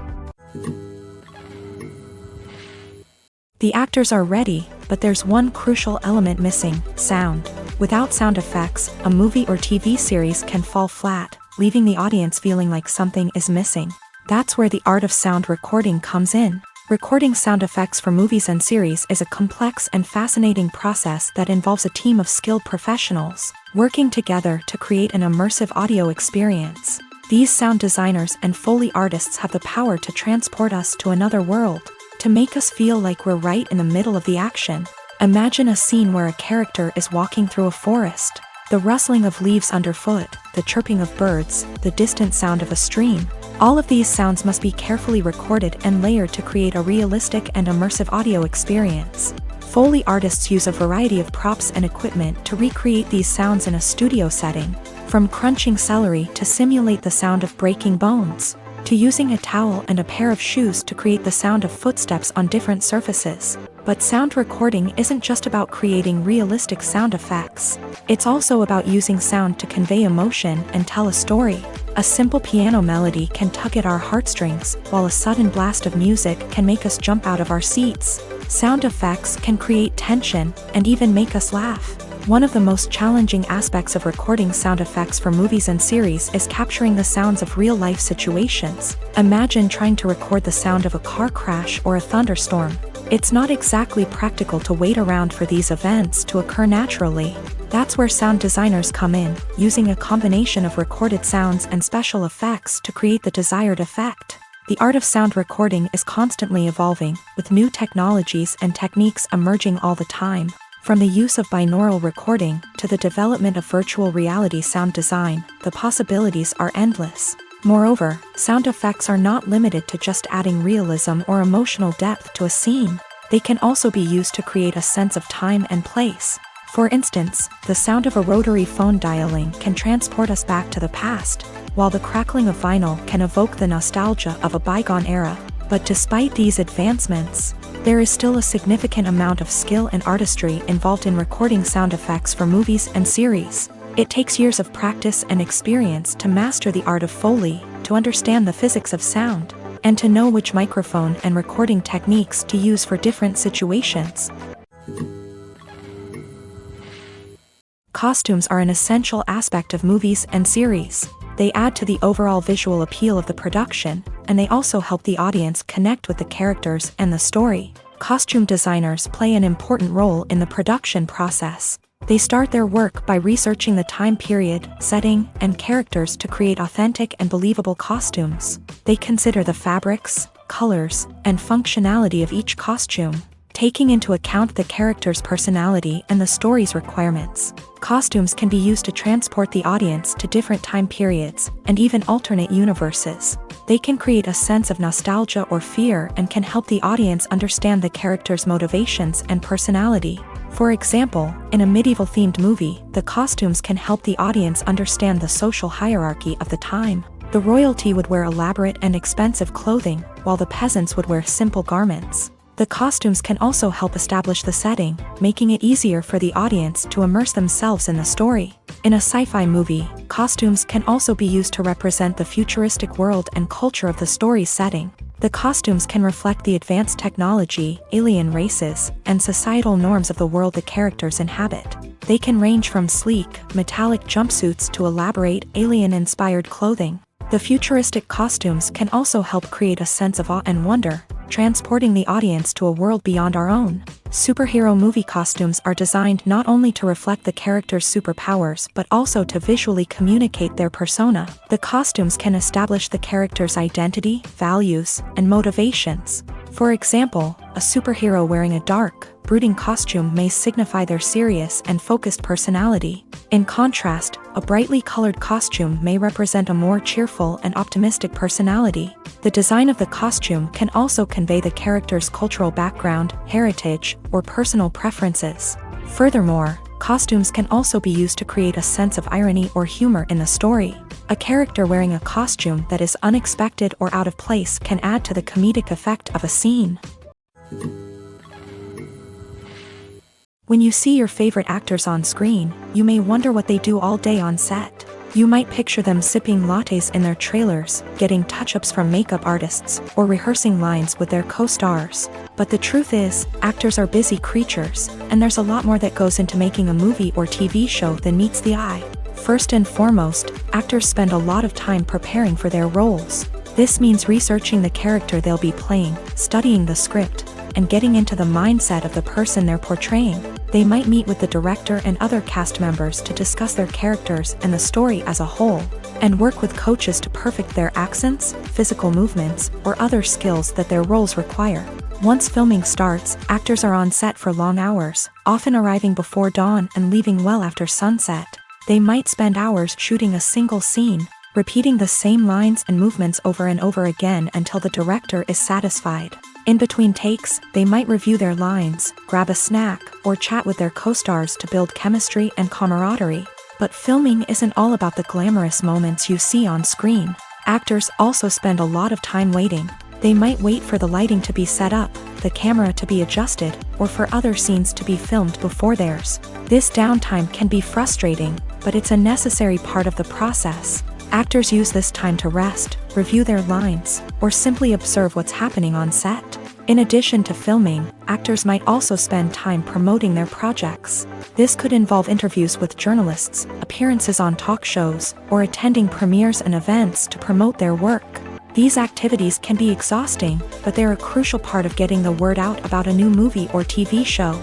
The actors are ready, but there's one crucial element missing: sound. Without sound effects, a movie or TV series can fall flat, leaving the audience feeling like something is missing. That's where the art of sound recording comes in. Recording sound effects for movies and series is a complex and fascinating process that involves a team of skilled professionals working together to create an immersive audio experience. These sound designers and Foley artists have the power to transport us to another world, to make us feel like we're right in the middle of the action. Imagine a scene where a character is walking through a forest. The rustling of leaves underfoot, the chirping of birds, the distant sound of a stream. All of these sounds must be carefully recorded and layered to create a realistic and immersive audio experience. Foley artists use a variety of props and equipment to recreate these sounds in a studio setting, from crunching celery to simulate the sound of breaking bones, to using a towel and a pair of shoes to create the sound of footsteps on different surfaces. But sound recording isn't just about creating realistic sound effects. It's also about using sound to convey emotion and tell a story. A simple piano melody can tug at our heartstrings, while a sudden blast of music can make us jump out of our seats. Sound effects can create tension and even make us laugh. One of the most challenging aspects of recording sound effects for movies and series is capturing the sounds of real-life situations. Imagine trying to record the sound of a car crash or a thunderstorm. It's not exactly practical to wait around for these events to occur naturally. That's where sound designers come in, using a combination of recorded sounds and special effects to create the desired effect. The art of sound recording is constantly evolving, with new technologies and techniques emerging all the time. From the use of binaural recording to the development of virtual reality sound design, the possibilities are endless. Moreover, sound effects are not limited to just adding realism or emotional depth to a scene. They can also be used to create a sense of time and place. For instance, the sound of a rotary phone dialing can transport us back to the past, while the crackling of vinyl can evoke the nostalgia of a bygone era. But despite these advancements, there is still a significant amount of skill and artistry involved in recording sound effects for movies and series. It takes years of practice and experience to master the art of Foley, to understand the physics of sound, and to know which microphone and recording techniques to use for different situations. Costumes are an essential aspect of movies and series. They add to the overall visual appeal of the production, and they also help the audience connect with the characters and the story. Costume designers play an important role in the production process. They start their work by researching the time period, setting, and characters to create authentic and believable costumes. They consider the fabrics, colors, and functionality of each costume, taking into account the character's personality and the story's requirements. Costumes can be used to transport the audience to different time periods, and even alternate universes. They can create a sense of nostalgia or fear and can help the audience understand the character's motivations and personality. For example, in a medieval-themed movie, the costumes can help the audience understand the social hierarchy of the time. The royalty would wear elaborate and expensive clothing, while the peasants would wear simple garments. The costumes can also help establish the setting, making it easier for the audience to immerse themselves in the story. In a sci-fi movie, costumes can also be used to represent the futuristic world and culture of the story's setting. The costumes can reflect the advanced technology, alien races, and societal norms of the world the characters inhabit. They can range from sleek, metallic jumpsuits to elaborate, alien-inspired clothing. The futuristic costumes can also help create a sense of awe and wonder, transporting the audience to a world beyond our own. Superhero movie costumes are designed not only to reflect the character's superpowers but also to visually communicate their persona. The costumes can establish the character's identity, values, and motivations. For example, a superhero wearing a dark, brooding costume may signify their serious and focused personality. In contrast, a brightly colored costume may represent a more cheerful and optimistic personality. The design of the costume can also convey the character's cultural background, heritage, or personal preferences. Furthermore, costumes can also be used to create a sense of irony or humor in the story. A character wearing a costume that is unexpected or out of place can add to the comedic effect of a scene. When you see your favorite actors on screen, you may wonder what they do all day on set. You might picture them sipping lattes in their trailers, getting touch-ups from makeup artists, or rehearsing lines with their co-stars. But the truth is, actors are busy creatures, and there's a lot more that goes into making a movie or TV show than meets the eye. First and foremost, actors spend a lot of time preparing for their roles. This means researching the character they'll be playing, studying the script, and getting into the mindset of the person they're portraying. They might meet with the director and other cast members to discuss their characters and the story as a whole, and work with coaches to perfect their accents, physical movements, or other skills that their roles require. Once filming starts, actors are on set for long hours, often arriving before dawn and leaving well after sunset. They might spend hours shooting a single scene, repeating the same lines and movements over and over again until the director is satisfied. In between takes, they might review their lines, grab a snack, or chat with their co-stars to build chemistry and camaraderie. But filming isn't all about the glamorous moments you see on screen. Actors also spend a lot of time waiting. They might wait for the lighting to be set up, the camera to be adjusted, or for other scenes to be filmed before theirs. This downtime can be frustrating, but it's a necessary part of the process. Actors use this time to rest, review their lines, or simply observe what's happening on set. In addition to filming, actors might also spend time promoting their projects. This could involve interviews with journalists, appearances on talk shows, or attending premieres and events to promote their work. These activities can be exhausting, but they're a crucial part of getting the word out about a new movie or TV show.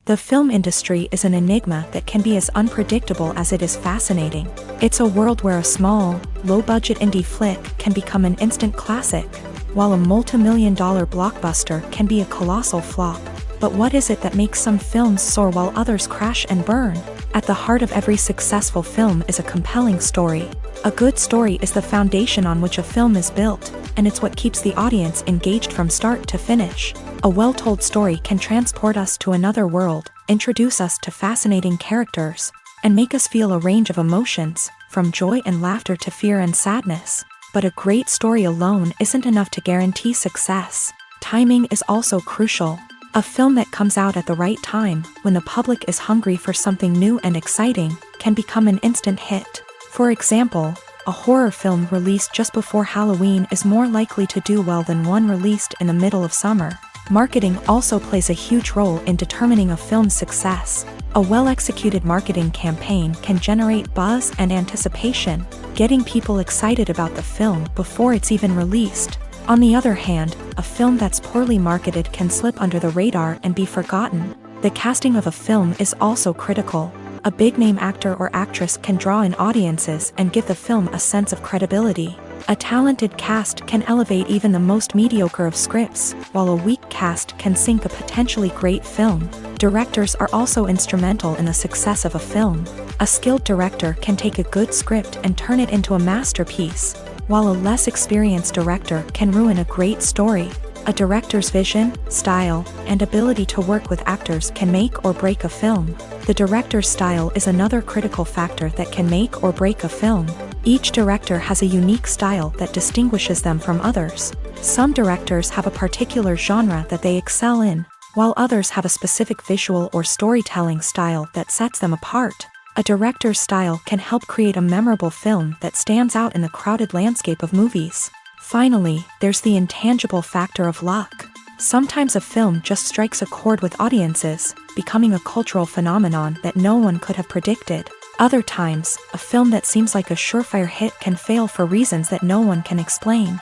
The film industry is an enigma that can be as unpredictable as it is fascinating. It's a world where a small, low-budget indie flick can become an instant classic, while a multi-million-dollar blockbuster can be a colossal flop. But what is it that makes some films soar while others crash and burn? At the heart of every successful film is a compelling story. A good story is the foundation on which a film is built, and it's what keeps the audience engaged from start to finish. A well-told story can transport us to another world, introduce us to fascinating characters, and make us feel a range of emotions, from joy and laughter to fear and sadness. But a great story alone isn't enough to guarantee success. Timing is also crucial. A film that comes out at the right time, when the public is hungry for something new and exciting, can become an instant hit. For example, a horror film released just before Halloween is more likely to do well than one released in the middle of summer. Marketing also plays a huge role in determining a film's success. A well-executed marketing campaign can generate buzz and anticipation, getting people excited about the film before it's even released. On the other hand, a film that's poorly marketed can slip under the radar and be forgotten. The casting of a film is also critical. A big-name actor or actress can draw in audiences and give the film a sense of credibility. A talented cast can elevate even the most mediocre of scripts, while a weak cast can sink a potentially great film. Directors are also instrumental in the success of a film. A skilled director can take a good script and turn it into a masterpiece, while a less experienced director can ruin a great story. A director's vision, style, and ability to work with actors can make or break a film. The director's style is another critical factor that can make or break a film. Each director has a unique style that distinguishes them from others. Some directors have a particular genre that they excel in, while others have a specific visual or storytelling style that sets them apart. A director's style can help create a memorable film that stands out in the crowded landscape of movies. Finally, there's the intangible factor of luck. Sometimes a film just strikes a chord with audiences, becoming a cultural phenomenon that no one could have predicted. Other times, a film that seems like a surefire hit can fail for reasons that no one can explain.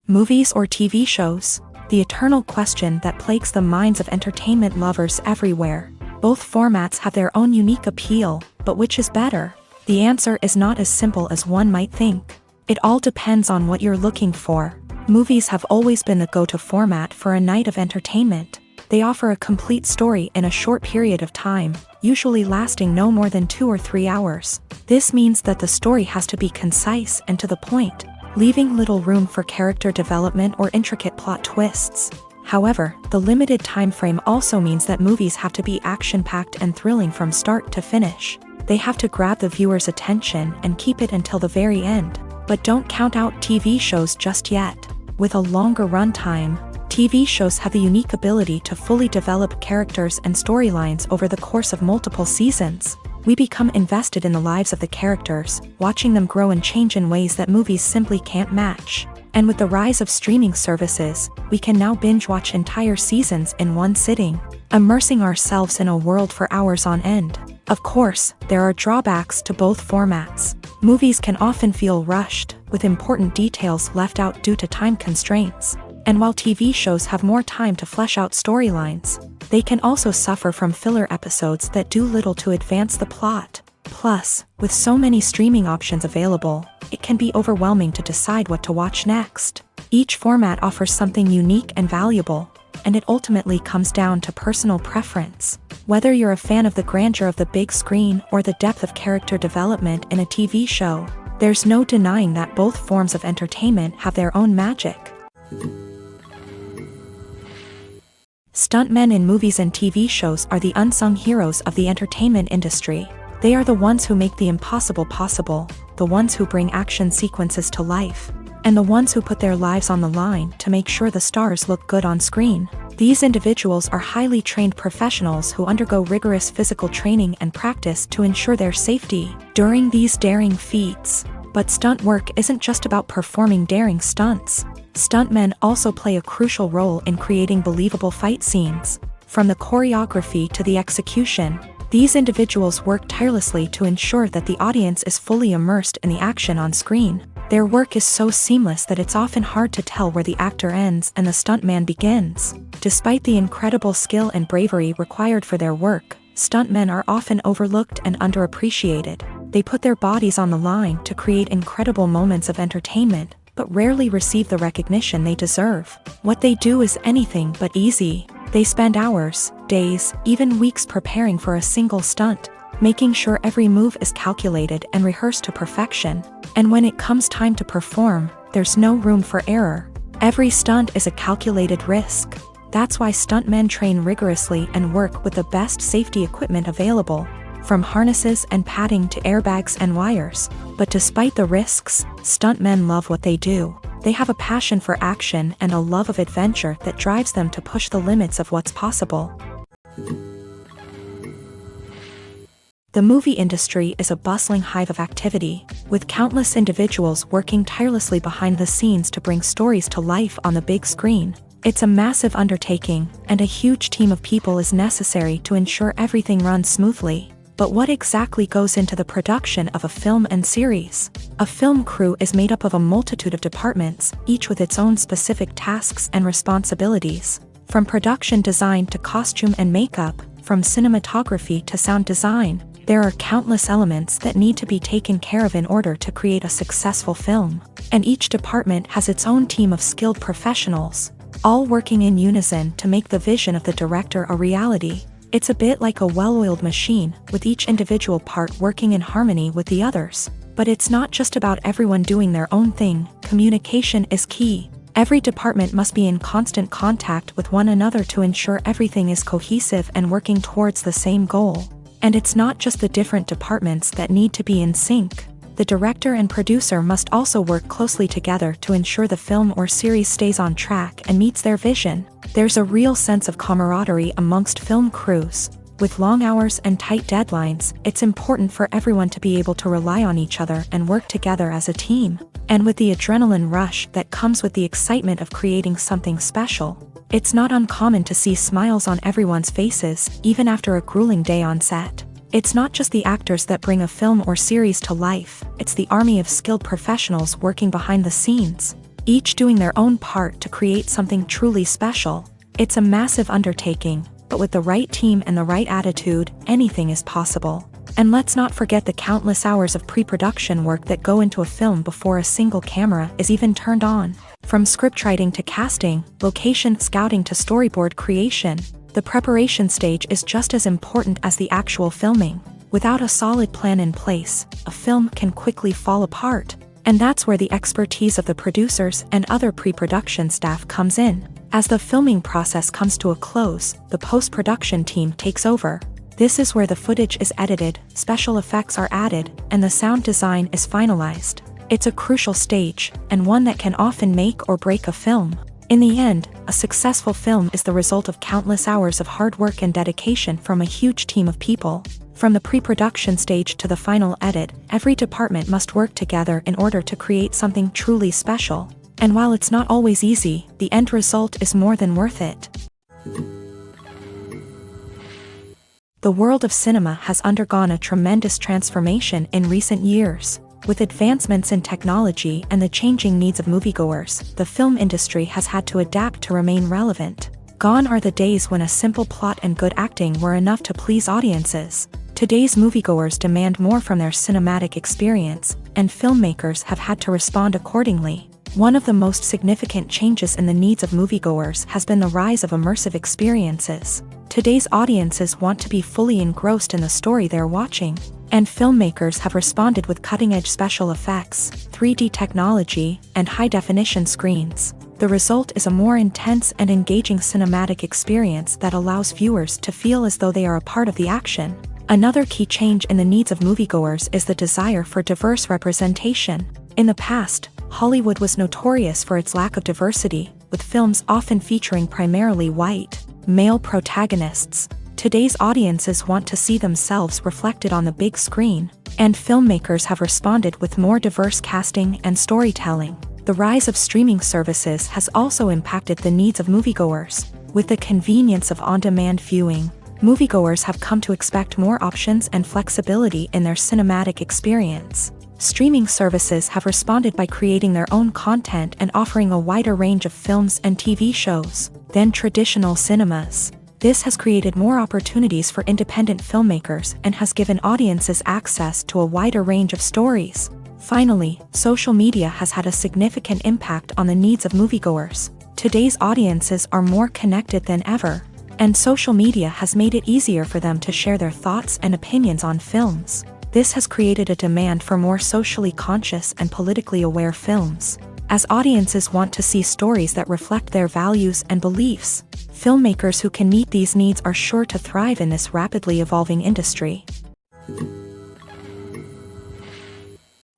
Movies or TV shows? The eternal question that plagues the minds of entertainment lovers everywhere. Both formats have their own unique appeal, but which is better? The answer is not as simple as one might think. It all depends on what you're looking for. Movies have always been the go-to format for a night of entertainment. They offer a complete story in a short period of time, usually lasting no more than 2 or 3 hours. This means that the story has to be concise and to the point, leaving little room for character development or intricate plot twists. However, the limited time frame also means that movies have to be action-packed and thrilling from start to finish. They have to grab the viewer's attention and keep it until the very end. But don't count out TV shows just yet. With a longer runtime, TV shows have the unique ability to fully develop characters and storylines over the course of multiple seasons. We become invested in the lives of the characters, watching them grow and change in ways that movies simply can't match. And with the rise of streaming services, we can now binge-watch entire seasons in one sitting, immersing ourselves in a world for hours on end. Of course, there are drawbacks to both formats. Movies can often feel rushed, with important details left out due to time constraints. And while TV shows have more time to flesh out storylines, they can also suffer from filler episodes that do little to advance the plot. Plus, with so many streaming options available, it can be overwhelming to decide what to watch next. Each format offers something unique and valuable, and it ultimately comes down to personal preference. Whether you're a fan of the grandeur of the big screen or the depth of character development in a TV show, there's no denying that both forms of entertainment have their own magic. Stuntmen in movies and TV shows are the unsung heroes of the entertainment industry. They are the ones who make the impossible possible, the ones who bring action sequences to life, and the ones who put their lives on the line to make sure the stars look good on screen. These individuals are highly trained professionals who undergo rigorous physical training and practice to ensure their safety during these daring feats. But stunt work isn't just about performing daring stunts. Stuntmen also play a crucial role in creating believable fight scenes. From the choreography to the execution, these individuals work tirelessly to ensure that the audience is fully immersed in the action on screen. Their work is so seamless that it's often hard to tell where the actor ends and the stuntman begins. Despite the incredible skill and bravery required for their work, stuntmen are often overlooked and underappreciated. They put their bodies on the line to create incredible moments of entertainment, but rarely receive the recognition they deserve. What they do is anything but easy. They spend hours, days, even weeks preparing for a single stunt, making sure every move is calculated and rehearsed to perfection. And when it comes time to perform, there's no room for error. Every stunt is a calculated risk. That's why stuntmen train rigorously and work with the best safety equipment available. from harnesses and padding to airbags and wires. But despite the risks, stuntmen love what they do. They have a passion for action and a love of adventure that drives them to push the limits of what's possible. The movie industry is a bustling hive of activity, with countless individuals working tirelessly behind the scenes to bring stories to life on the big screen. It's a massive undertaking, and a huge team of people is necessary to ensure everything runs smoothly. But what exactly goes into the production of a film and series? A film crew is made up of a multitude of departments, each with its own specific tasks and responsibilities. From production design to costume and makeup, from cinematography to sound design, there are countless elements that need to be taken care of in order to create a successful film. And each department has its own team of skilled professionals, all working in unison to make the vision of the director a reality. It's a bit like a well-oiled machine, with each individual part working in harmony with the others. But it's not just about everyone doing their own thing. Communication is key. Every department must be in constant contact with one another to ensure everything is cohesive and working towards the same goal. And it's not just the different departments that need to be in sync. The director and producer must also work closely together to ensure the film or series stays on track and meets their vision. There's a real sense of camaraderie amongst film crews. With long hours and tight deadlines, it's important for everyone to be able to rely on each other and work together as a team. And with the adrenaline rush that comes with the excitement of creating something special, it's not uncommon to see smiles on everyone's faces, even after a grueling day on set. It's not just the actors that bring a film or series to life, it's the army of skilled professionals working behind the scenes, each doing their own part to create something truly special. It's a massive undertaking, but with the right team and the right attitude, anything is possible. And let's not forget the countless hours of pre-production work that go into a film before a single camera is even turned on. From scriptwriting to casting, location scouting to storyboard creation, the preparation stage is just as important as the actual filming. Without a solid plan in place, a film can quickly fall apart. And that's where the expertise of the producers and other pre-production staff comes in. As the filming process comes to a close, the post-production team takes over. This is where the footage is edited, special effects are added, and the sound design is finalized. It's a crucial stage, and one that can often make or break a film. In the end, a successful film is the result of countless hours of hard work and dedication from a huge team of people. From the pre-production stage to the final edit, every department must work together in order to create something truly special. And while it's not always easy, the end result is more than worth it. The world of cinema has undergone a tremendous transformation in recent years. With advancements in technology and the changing needs of moviegoers, the film industry has had to adapt to remain relevant. Gone are the days when a simple plot and good acting were enough to please audiences. Today's moviegoers demand more from their cinematic experience, and filmmakers have had to respond accordingly. One of the most significant changes in the needs of moviegoers has been the rise of immersive experiences. Today's audiences want to be fully engrossed in the story they're watching, and filmmakers have responded with cutting-edge special effects, 3D technology, and high-definition screens. The result is a more intense and engaging cinematic experience that allows viewers to feel as though they are a part of the action. Another key change in the needs of moviegoers is the desire for diverse representation. In the past, Hollywood was notorious for its lack of diversity, with films often featuring primarily white, male protagonists. Today's audiences want to see themselves reflected on the big screen, and filmmakers have responded with more diverse casting and storytelling. The rise of streaming services has also impacted the needs of moviegoers. With the convenience of on-demand viewing, moviegoers have come to expect more options and flexibility in their cinematic experience. Streaming services have responded by creating their own content and offering a wider range of films and TV shows than traditional cinemas. This has created more opportunities for independent filmmakers and has given audiences access to a wider range of stories. Finally, social media has had a significant impact on the needs of moviegoers. Today's audiences are more connected than ever, and social media has made it easier for them to share their thoughts and opinions on films. This has created a demand for more socially conscious and politically aware films. As audiences want to see stories that reflect their values and beliefs, filmmakers who can meet these needs are sure to thrive in this rapidly evolving industry.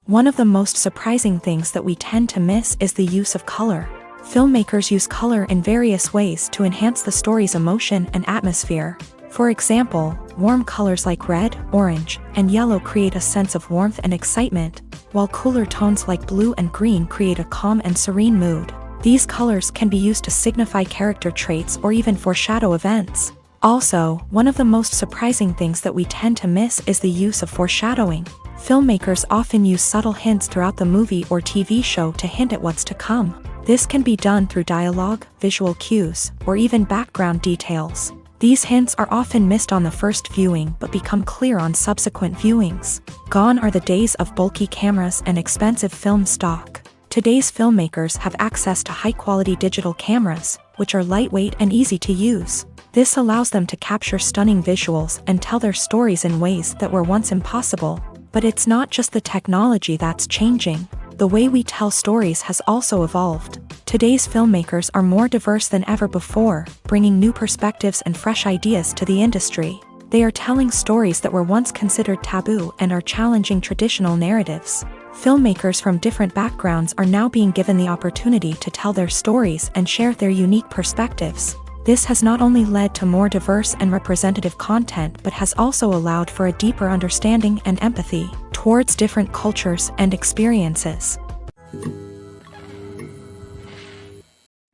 One of the most surprising things that we tend to miss is the use of color. Filmmakers use color in various ways to enhance the story's emotion and atmosphere. For example, warm colors like red, orange, and yellow create a sense of warmth and excitement, while cooler tones like blue and green create a calm and serene mood. These colors can be used to signify character traits or even foreshadow events. Also, one of the most surprising things that we tend to miss is the use of foreshadowing. Filmmakers often use subtle hints throughout the movie or TV show to hint at what's to come. This can be done through dialogue, visual cues, or even background details. These hints are often missed on the first viewing but become clear on subsequent viewings. Gone are the days of bulky cameras and expensive film stock. Today's filmmakers have access to high-quality digital cameras, which are lightweight and easy to use. This allows them to capture stunning visuals and tell their stories in ways that were once impossible. But it's not just the technology that's changing. The way we tell stories has also evolved. Today's filmmakers are more diverse than ever before, bringing new perspectives and fresh ideas to the industry. They are telling stories that were once considered taboo and are challenging traditional narratives. Filmmakers from different backgrounds are now being given the opportunity to tell their stories and share their unique perspectives. This has not only led to more diverse and representative content but has also allowed for a deeper understanding and empathy towards different cultures and experiences.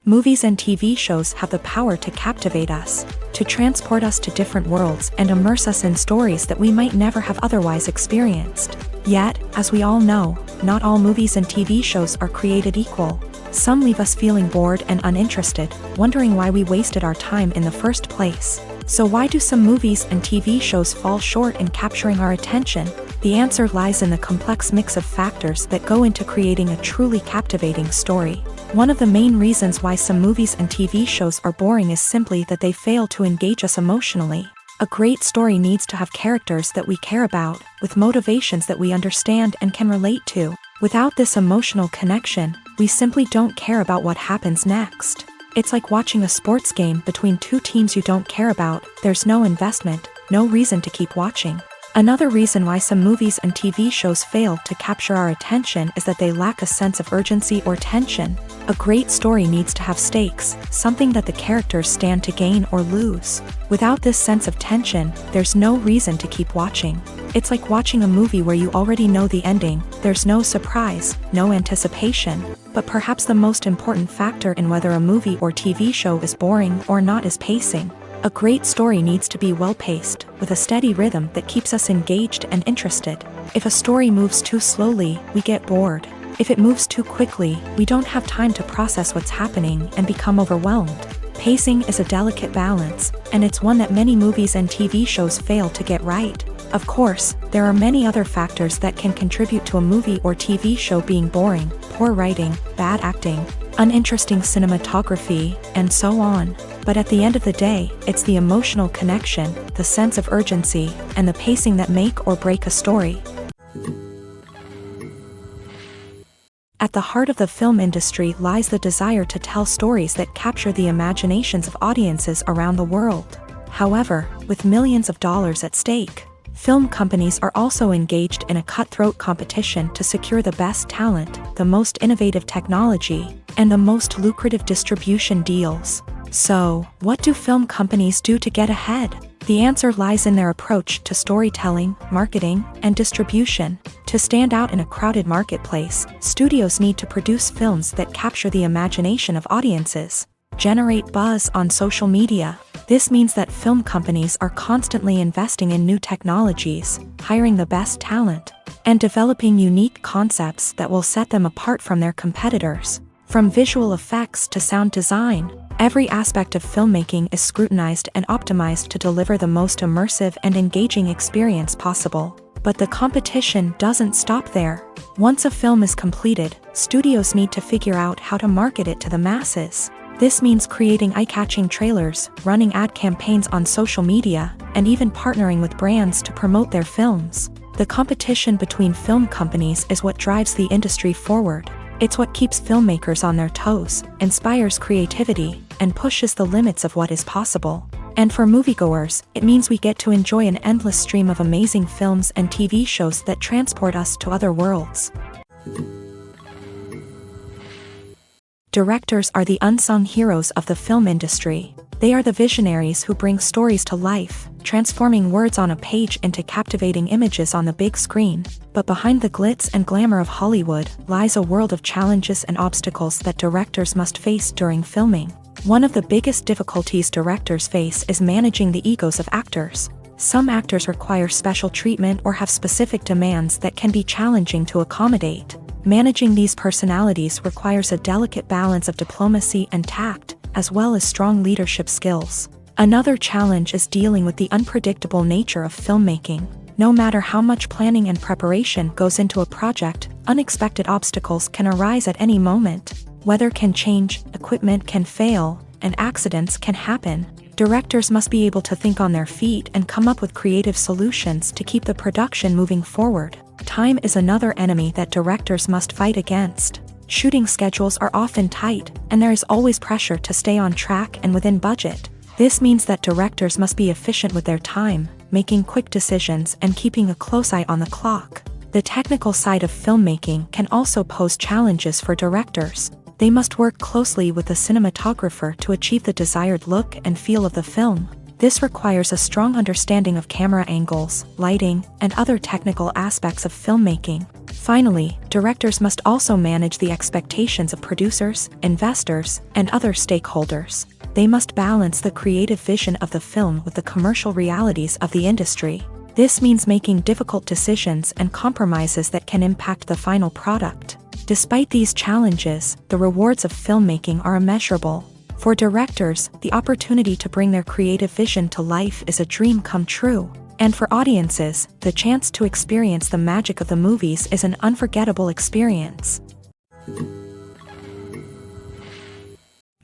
Movies and TV shows have the power to captivate us, to transport us to different worlds and immerse us in stories that we might never have otherwise experienced. Yet, as we all know, not all movies and TV shows are created equal. Some leave us feeling bored and uninterested, wondering why we wasted our time in the first place. So why do some movies and TV shows fall short in capturing our attention? The answer lies in the complex mix of factors that go into creating a truly captivating story. One of the main reasons why some movies and TV shows are boring is simply that they fail to engage us emotionally. A great story needs to have characters that we care about, with motivations that we understand and can relate to. Without this emotional connection, we simply don't care about what happens next. It's like watching a sports game between two teams you don't care about. There's no investment, no reason to keep watching. Another reason why some movies and TV shows fail to capture our attention is that they lack a sense of urgency or tension. A great story needs to have stakes, something that the characters stand to gain or lose. Without this sense of tension, there's no reason to keep watching. It's like watching a movie where you already know the ending. There's no surprise, no anticipation. But perhaps the most important factor in whether a movie or TV show is boring or not is pacing. A great story needs to be well-paced, with a steady rhythm that keeps us engaged and interested. If a story moves too slowly, we get bored. If it moves too quickly, we don't have time to process what's happening and become overwhelmed. Pacing is a delicate balance, and it's one that many movies and TV shows fail to get right. Of course, there are many other factors that can contribute to a movie or TV show being boring: poor writing, bad acting, uninteresting cinematography, and so on. But at the end of the day, it's the emotional connection, the sense of urgency, and the pacing that make or break a story. At the heart of the film industry lies the desire to tell stories that capture the imaginations of audiences around the world. However, with millions of dollars at stake, film companies are also engaged in a cutthroat competition to secure the best talent, the most innovative technology, and the most lucrative distribution deals. So, what do film companies do to get ahead? The answer lies in their approach to storytelling, marketing, and distribution. To stand out in a crowded marketplace, studios need to produce films that capture the imagination of audiences, generate buzz on social media. This means that film companies are constantly investing in new technologies, hiring the best talent, and developing unique concepts that will set them apart from their competitors. From visual effects to sound design, every aspect of filmmaking is scrutinized and optimized to deliver the most immersive and engaging experience possible. But the competition doesn't stop there. Once a film is completed, studios need to figure out how to market it to the masses. This means creating eye-catching trailers, running ad campaigns on social media, and even partnering with brands to promote their films. The competition between film companies is what drives the industry forward. It's what keeps filmmakers on their toes, inspires creativity, and pushes the limits of what is possible. And for moviegoers, it means we get to enjoy an endless stream of amazing films and TV shows that transport us to other worlds. Directors are the unsung heroes of the film industry. They are the visionaries who bring stories to life, transforming words on a page into captivating images on the big screen. But behind the glitz and glamour of Hollywood lies a world of challenges and obstacles that directors must face during filming. One of the biggest difficulties directors face is managing the egos of actors. Some actors require special treatment or have specific demands that can be challenging to accommodate. Managing these personalities requires a delicate balance of diplomacy and tact, as well as strong leadership skills. Another challenge is dealing with the unpredictable nature of filmmaking. No matter how much planning and preparation goes into a project, unexpected obstacles can arise at any moment. Weather can change, equipment can fail, and accidents can happen. Directors must be able to think on their feet and come up with creative solutions to keep the production moving forward. Time is another enemy that directors must fight against. Shooting schedules are often tight, and there is always pressure to stay on track and within budget. This means that directors must be efficient with their time, making quick decisions and keeping a close eye on the clock. The technical side of filmmaking can also pose challenges for directors. They must work closely with the cinematographer to achieve the desired look and feel of the film. This requires a strong understanding of camera angles, lighting, and other technical aspects of filmmaking. Finally, directors must also manage the expectations of producers, investors, and other stakeholders. They must balance the creative vision of the film with the commercial realities of the industry. This means making difficult decisions and compromises that can impact the final product. Despite these challenges, the rewards of filmmaking are immeasurable. For directors, the opportunity to bring their creative vision to life is a dream come true. And for audiences, the chance to experience the magic of the movies is an unforgettable experience.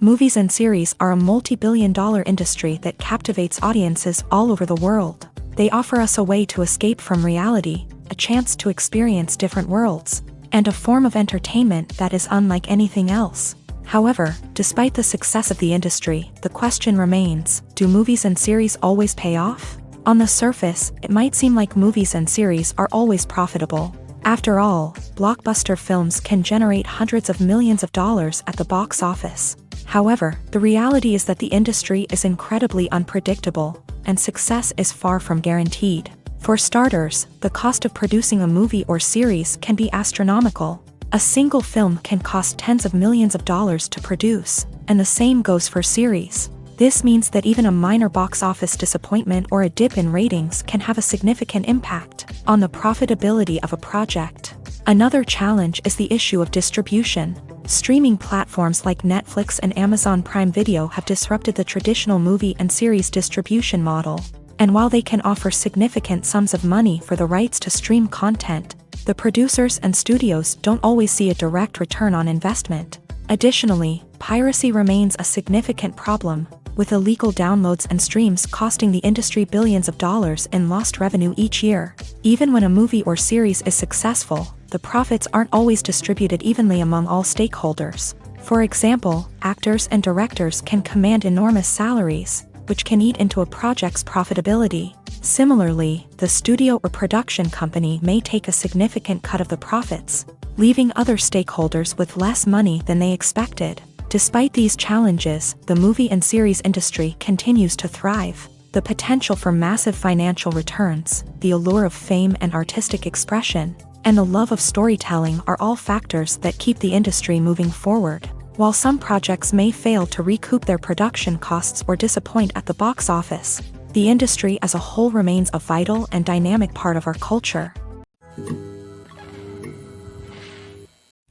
Movies and series are a multi-billion-dollar industry that captivates audiences all over the world. They offer us a way to escape from reality, a chance to experience different worlds, and a form of entertainment that is unlike anything else. However, despite the success of the industry, the question remains, do movies and series always pay off? On the surface, it might seem like movies and series are always profitable. After all, blockbuster films can generate hundreds of millions of dollars at the box office. However, the reality is that the industry is incredibly unpredictable, and success is far from guaranteed. For starters, the cost of producing a movie or series can be astronomical. A single film can cost tens of millions of dollars to produce, and the same goes for series. This means that even a minor box office disappointment or a dip in ratings can have a significant impact on the profitability of a project. Another challenge is the issue of distribution. Streaming platforms like Netflix and Amazon Prime Video have disrupted the traditional movie and series distribution model. And while they can offer significant sums of money for the rights to stream content, the producers and studios don't always see a direct return on investment. Additionally, piracy remains a significant problem, with illegal downloads and streams costing the industry billions of dollars in lost revenue each year. Even when a movie or series is successful, the profits aren't always distributed evenly among all stakeholders. For example, actors and directors can command enormous salaries, which can eat into a project's profitability. Similarly, the studio or production company may take a significant cut of the profits, leaving other stakeholders with less money than they expected. Despite these challenges, the movie and series industry continues to thrive. The potential for massive financial returns, the allure of fame and artistic expression, and the love of storytelling are all factors that keep the industry moving forward. While some projects may fail to recoup their production costs or disappoint at the box office, the industry as a whole remains a vital and dynamic part of our culture.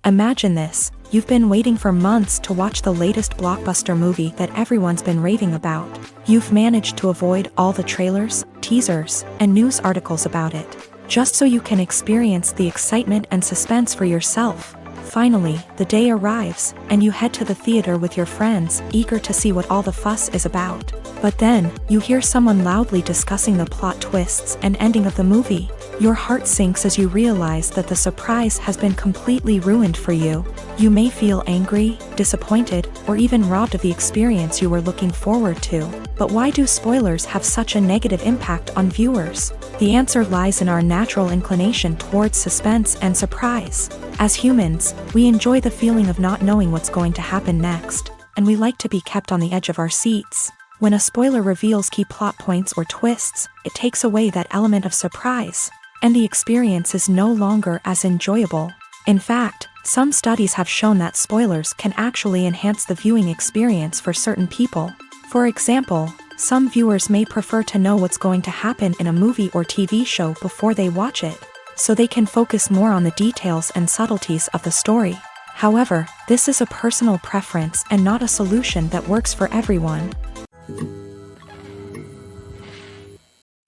Imagine this: you've been waiting for months to watch the latest blockbuster movie that everyone's been raving about. You've managed to avoid all the trailers, teasers, and news articles about it, just so you can experience the excitement and suspense for yourself. Finally, the day arrives, and you head to the theater with your friends, eager to see what all the fuss is about. But then, you hear someone loudly discussing the plot twists and ending of the movie. Your heart sinks as you realize that the surprise has been completely ruined for you. You may feel angry, disappointed, or even robbed of the experience you were looking forward to. But why do spoilers have such a negative impact on viewers? The answer lies in our natural inclination towards suspense and surprise. As humans, we enjoy the feeling of not knowing what's going to happen next, and we like to be kept on the edge of our seats. When a spoiler reveals key plot points or twists, it takes away that element of surprise, and the experience is no longer as enjoyable. In fact, some studies have shown that spoilers can actually enhance the viewing experience for certain people. For example, some viewers may prefer to know what's going to happen in a movie or TV show before they watch it, so they can focus more on the details and subtleties of the story. However, this is a personal preference and not a solution that works for everyone.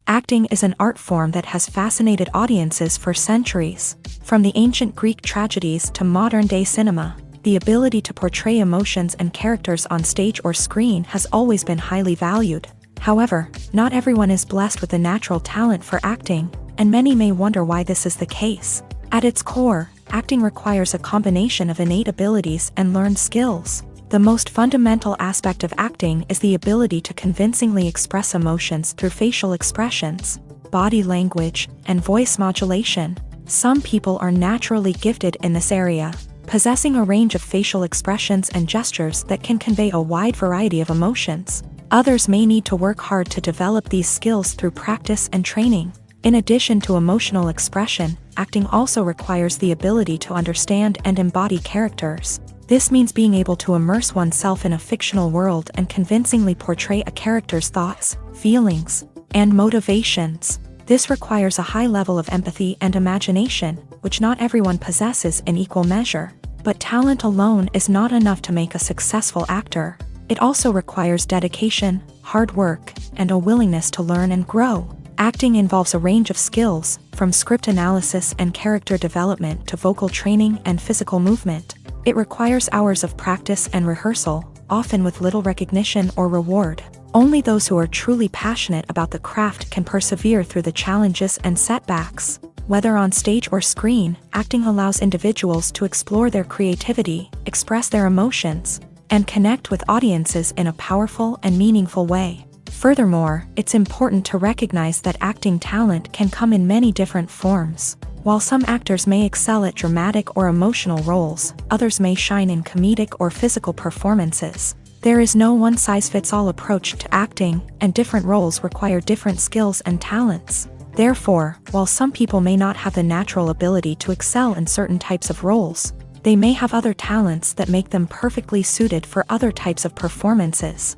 Acting is an art form that has fascinated audiences for centuries. From the ancient Greek tragedies to modern-day cinema, the ability to portray emotions and characters on stage or screen has always been highly valued. However, not everyone is blessed with the natural talent for acting, and many may wonder why this is the case. At its core, acting requires a combination of innate abilities and learned skills. The most fundamental aspect of acting is the ability to convincingly express emotions through facial expressions, body language, and voice modulation. Some people are naturally gifted in this area, possessing a range of facial expressions and gestures that can convey a wide variety of emotions. Others may need to work hard to develop these skills through practice and training. In addition to emotional expression, acting also requires the ability to understand and embody characters. This means being able to immerse oneself in a fictional world and convincingly portray a character's thoughts, feelings, and motivations. This requires a high level of empathy and imagination, which not everyone possesses in equal measure. But talent alone is not enough to make a successful actor. It also requires dedication, hard work, and a willingness to learn and grow. Acting involves a range of skills, from script analysis and character development to vocal training and physical movement. It requires hours of practice and rehearsal, often with little recognition or reward. Only those who are truly passionate about the craft can persevere through the challenges and setbacks. Whether on stage or screen, acting allows individuals to explore their creativity, express their emotions, and connect with audiences in a powerful and meaningful way. Furthermore, it's important to recognize that acting talent can come in many different forms. While some actors may excel at dramatic or emotional roles, others may shine in comedic or physical performances. There is no one-size-fits-all approach to acting, and different roles require different skills and talents. Therefore, while some people may not have the natural ability to excel in certain types of roles, they may have other talents that make them perfectly suited for other types of performances.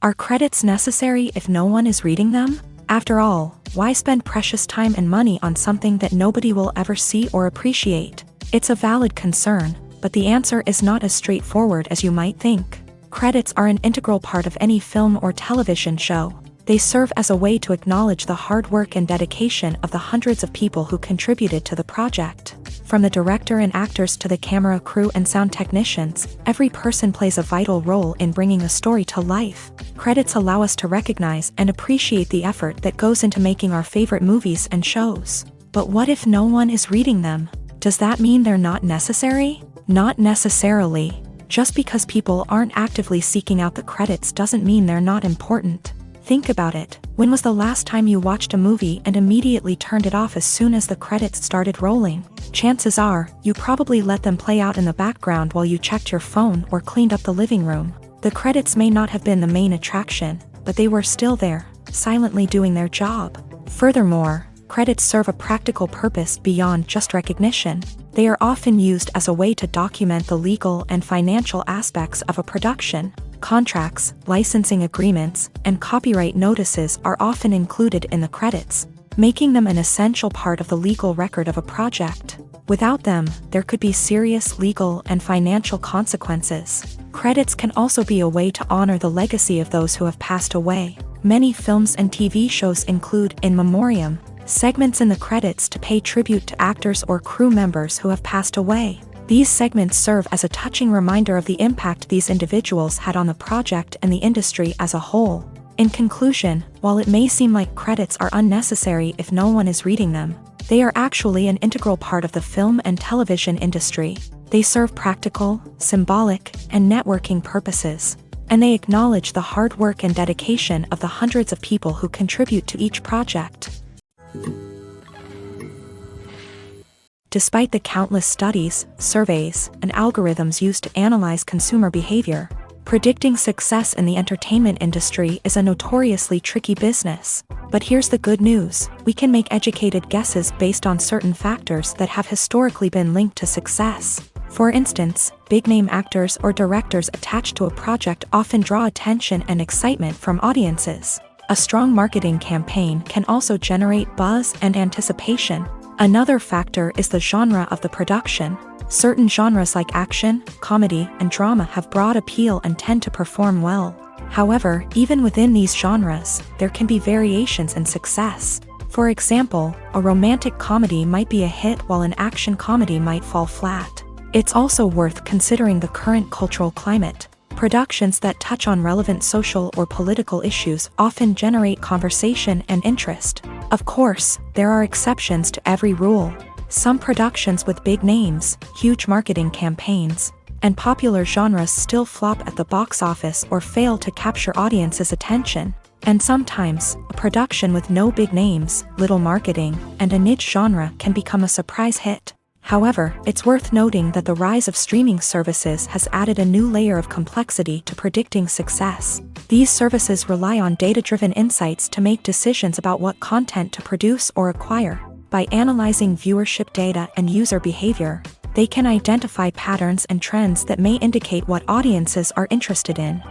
Are credits necessary if no one is reading them? After all, why spend precious time and money on something that nobody will ever see or appreciate? It's a valid concern, but the answer is not as straightforward as you might think. Credits are an integral part of any film or television show. They serve as a way to acknowledge the hard work and dedication of the hundreds of people who contributed to the project. From the director and actors to the camera crew and sound technicians, every person plays a vital role in bringing a story to life. Credits allow us to recognize and appreciate the effort that goes into making our favorite movies and shows. But what if no one is reading them? Does that mean they're not necessary? Not necessarily. Just because people aren't actively seeking out the credits doesn't mean they're not important. Think about it. When was the last time you watched a movie and immediately turned it off as soon as the credits started rolling? Chances are, you probably let them play out in the background while you checked your phone or cleaned up the living room. The credits may not have been the main attraction, but they were still there, silently doing their job. Furthermore, credits serve a practical purpose beyond just recognition. They are often used as a way to document the legal and financial aspects of a production. Contracts, licensing agreements, and copyright notices are often included in the credits, making them an essential part of the legal record of a project. Without them, there could be serious legal and financial consequences. Credits can also be a way to honor the legacy of those who have passed away. Many films and TV shows include in memoriam Segments in the credits to pay tribute to actors or crew members who have passed away. These segments serve as a touching reminder of the impact these individuals had on the project and the industry as a whole. In conclusion, while it may seem like credits are unnecessary if no one is reading them, they are actually an integral part of the film and television industry. They serve practical, symbolic, and networking purposes, and they acknowledge the hard work and dedication of the hundreds of people who contribute to each project. Despite the countless studies, surveys, and algorithms used to analyze consumer behavior, predicting success in the entertainment industry is a notoriously tricky business. But here's the good news: we can make educated guesses based on certain factors that have historically been linked to success. For instance, big-name actors or directors attached to a project often draw attention and excitement from audiences. A strong marketing campaign can also generate buzz and anticipation. Another factor is the genre of the production. Certain genres like action, comedy, and drama have broad appeal and tend to perform well. However, even within these genres, there can be variations in success. For example, a romantic comedy might be a hit while an action comedy might fall flat. It's also worth considering the current cultural climate. Productions that touch on relevant social or political issues often generate conversation and interest. Of course, there are exceptions to every rule. Some productions with big names, huge marketing campaigns, and popular genres still flop at the box office or fail to capture audiences' attention. And sometimes, a production with no big names, little marketing, and a niche genre can become a surprise hit. However, it's worth noting that the rise of streaming services has added a new layer of complexity to predicting success. These services rely on data-driven insights to make decisions about what content to produce or acquire. By analyzing viewership data and user behavior, they can identify patterns and trends that may indicate what audiences are interested in.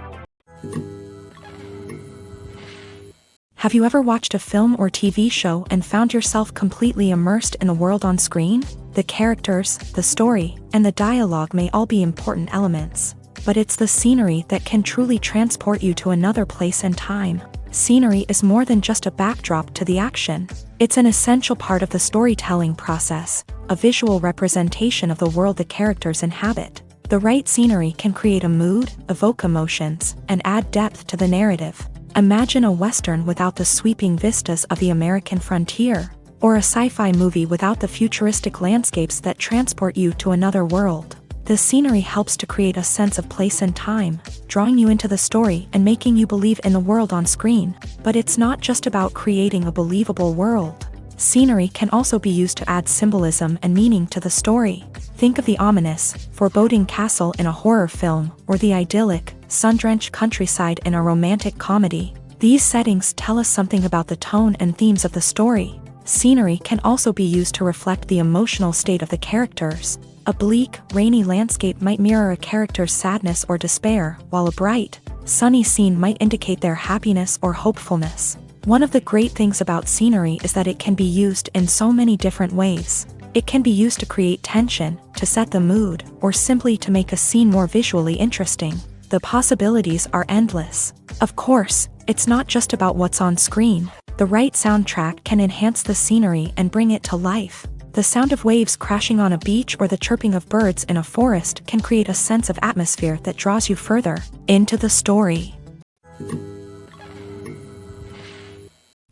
Have you ever watched a film or TV show and found yourself completely immersed in the world on screen? The characters, the story, and the dialogue may all be important elements, but it's the scenery that can truly transport you to another place and time. Scenery is more than just a backdrop to the action. It's an essential part of the storytelling process, a visual representation of the world the characters inhabit. The right scenery can create a mood, evoke emotions, and add depth to the narrative. Imagine a Western without the sweeping vistas of the American frontier, or a sci-fi movie without the futuristic landscapes that transport you to another world. The scenery helps to create a sense of place and time, drawing you into the story and making you believe in the world on screen. But it's not just about creating a believable world. Scenery can also be used to add symbolism and meaning to the story. Think of the ominous, foreboding castle in a horror film, or the idyllic, sun-drenched countryside in a romantic comedy. These settings tell us something about the tone and themes of the story. Scenery can also be used to reflect the emotional state of the characters. A bleak, rainy landscape might mirror a character's sadness or despair, while a bright, sunny scene might indicate their happiness or hopefulness. One of the great things about scenery is that it can be used in so many different ways. It can be used to create tension, to set the mood, or simply to make a scene more visually interesting. The possibilities are endless. Of course, it's not just about what's on screen. The right soundtrack can enhance the scenery and bring it to life. The sound of waves crashing on a beach or the chirping of birds in a forest can create a sense of atmosphere that draws you further into the story.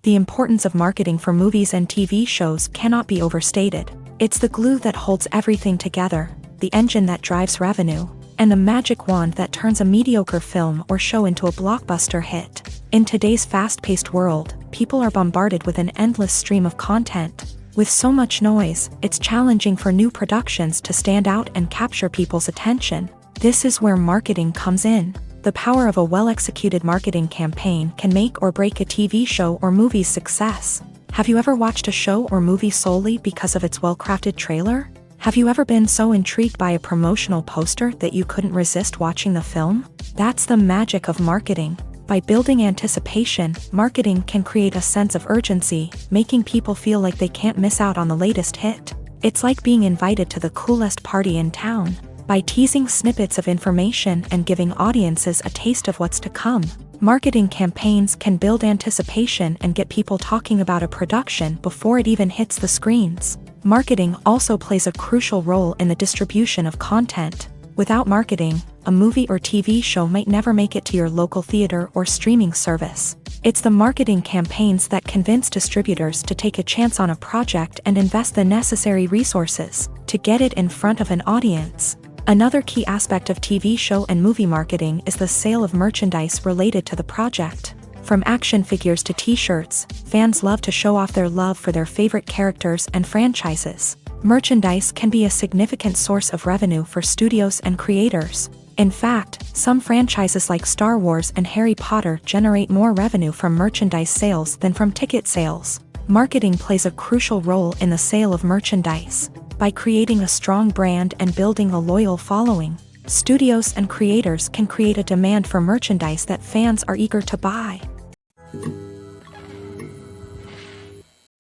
The importance of marketing for movies and TV shows cannot be overstated. It's the glue that holds everything together, the engine that drives revenue, and the magic wand that turns a mediocre film or show into a blockbuster hit. In today's fast-paced world, people are bombarded with an endless stream of content. With so much noise, it's challenging for new productions to stand out and capture people's attention. This is where marketing comes in. The power of a well-executed marketing campaign can make or break a TV show or movie's success. Have you ever watched a show or movie solely because of its well-crafted trailer? Have you ever been so intrigued by a promotional poster that you couldn't resist watching the film? That's the magic of marketing. By building anticipation, marketing can create a sense of urgency, making people feel like they can't miss out on the latest hit. It's like being invited to the coolest party in town. By teasing snippets of information and giving audiences a taste of what's to come, Marketing campaigns can build anticipation and get people talking about a production before it even hits the screens. Marketing also plays a crucial role in the distribution of content. Without marketing, a movie or TV show might never make it to your local theater or streaming service. It's the marketing campaigns that convince distributors to take a chance on a project and invest the necessary resources to get it in front of an audience. Another key aspect of TV show and movie marketing is the sale of merchandise related to the project. From action figures to t-shirts, fans love to show off their love for their favorite characters and franchises. Merchandise can be a significant source of revenue for studios and creators. In fact, some franchises like Star Wars and Harry Potter generate more revenue from merchandise sales than from ticket sales. Marketing plays a crucial role in the sale of merchandise. By creating a strong brand and building a loyal following, studios and creators can create a demand for merchandise that fans are eager to buy.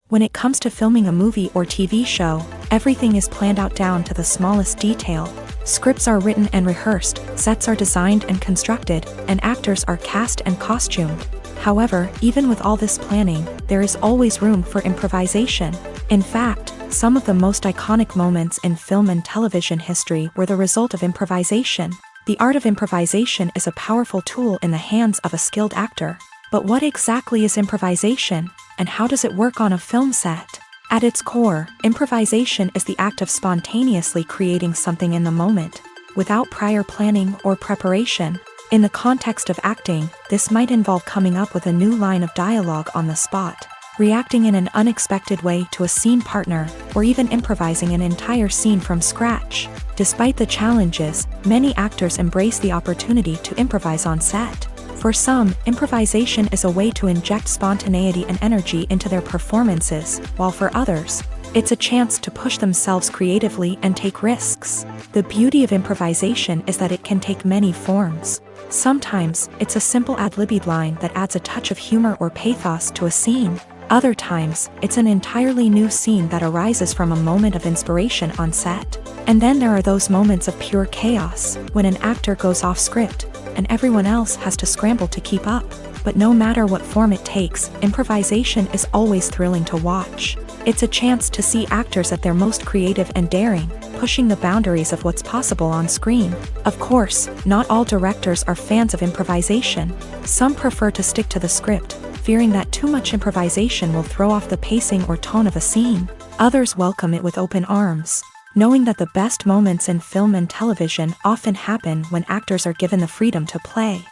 When it comes to filming a movie or TV show, everything is planned out down to the smallest detail. Scripts are written and rehearsed, sets are designed and constructed, and actors are cast and costumed. However, even with all this planning, there is always room for improvisation. In fact, some of the most iconic moments in film and television history were the result of improvisation. The art of improvisation is a powerful tool in the hands of a skilled actor. But what exactly is improvisation, and how does it work on a film set? At its core, improvisation is the act of spontaneously creating something in the moment, without prior planning or preparation. In the context of acting, this might involve coming up with a new line of dialogue on the spot, reacting in an unexpected way to a scene partner, or even improvising an entire scene from scratch. Despite the challenges, many actors embrace the opportunity to improvise on set. For some, improvisation is a way to inject spontaneity and energy into their performances, while for others, it's a chance to push themselves creatively and take risks. The beauty of improvisation is that it can take many forms. Sometimes, it's a simple ad-libbed line that adds a touch of humor or pathos to a scene. Other times, it's an entirely new scene that arises from a moment of inspiration on set. And then there are those moments of pure chaos, when an actor goes off script, and everyone else has to scramble to keep up. But no matter what form it takes, improvisation is always thrilling to watch. It's a chance to see actors at their most creative and daring, pushing the boundaries of what's possible on screen. Of course, not all directors are fans of improvisation. Some prefer to stick to the script, fearing that too much improvisation will throw off the pacing or tone of a scene. Others welcome it with open arms, knowing that the best moments in film and television often happen when actors are given the freedom to play.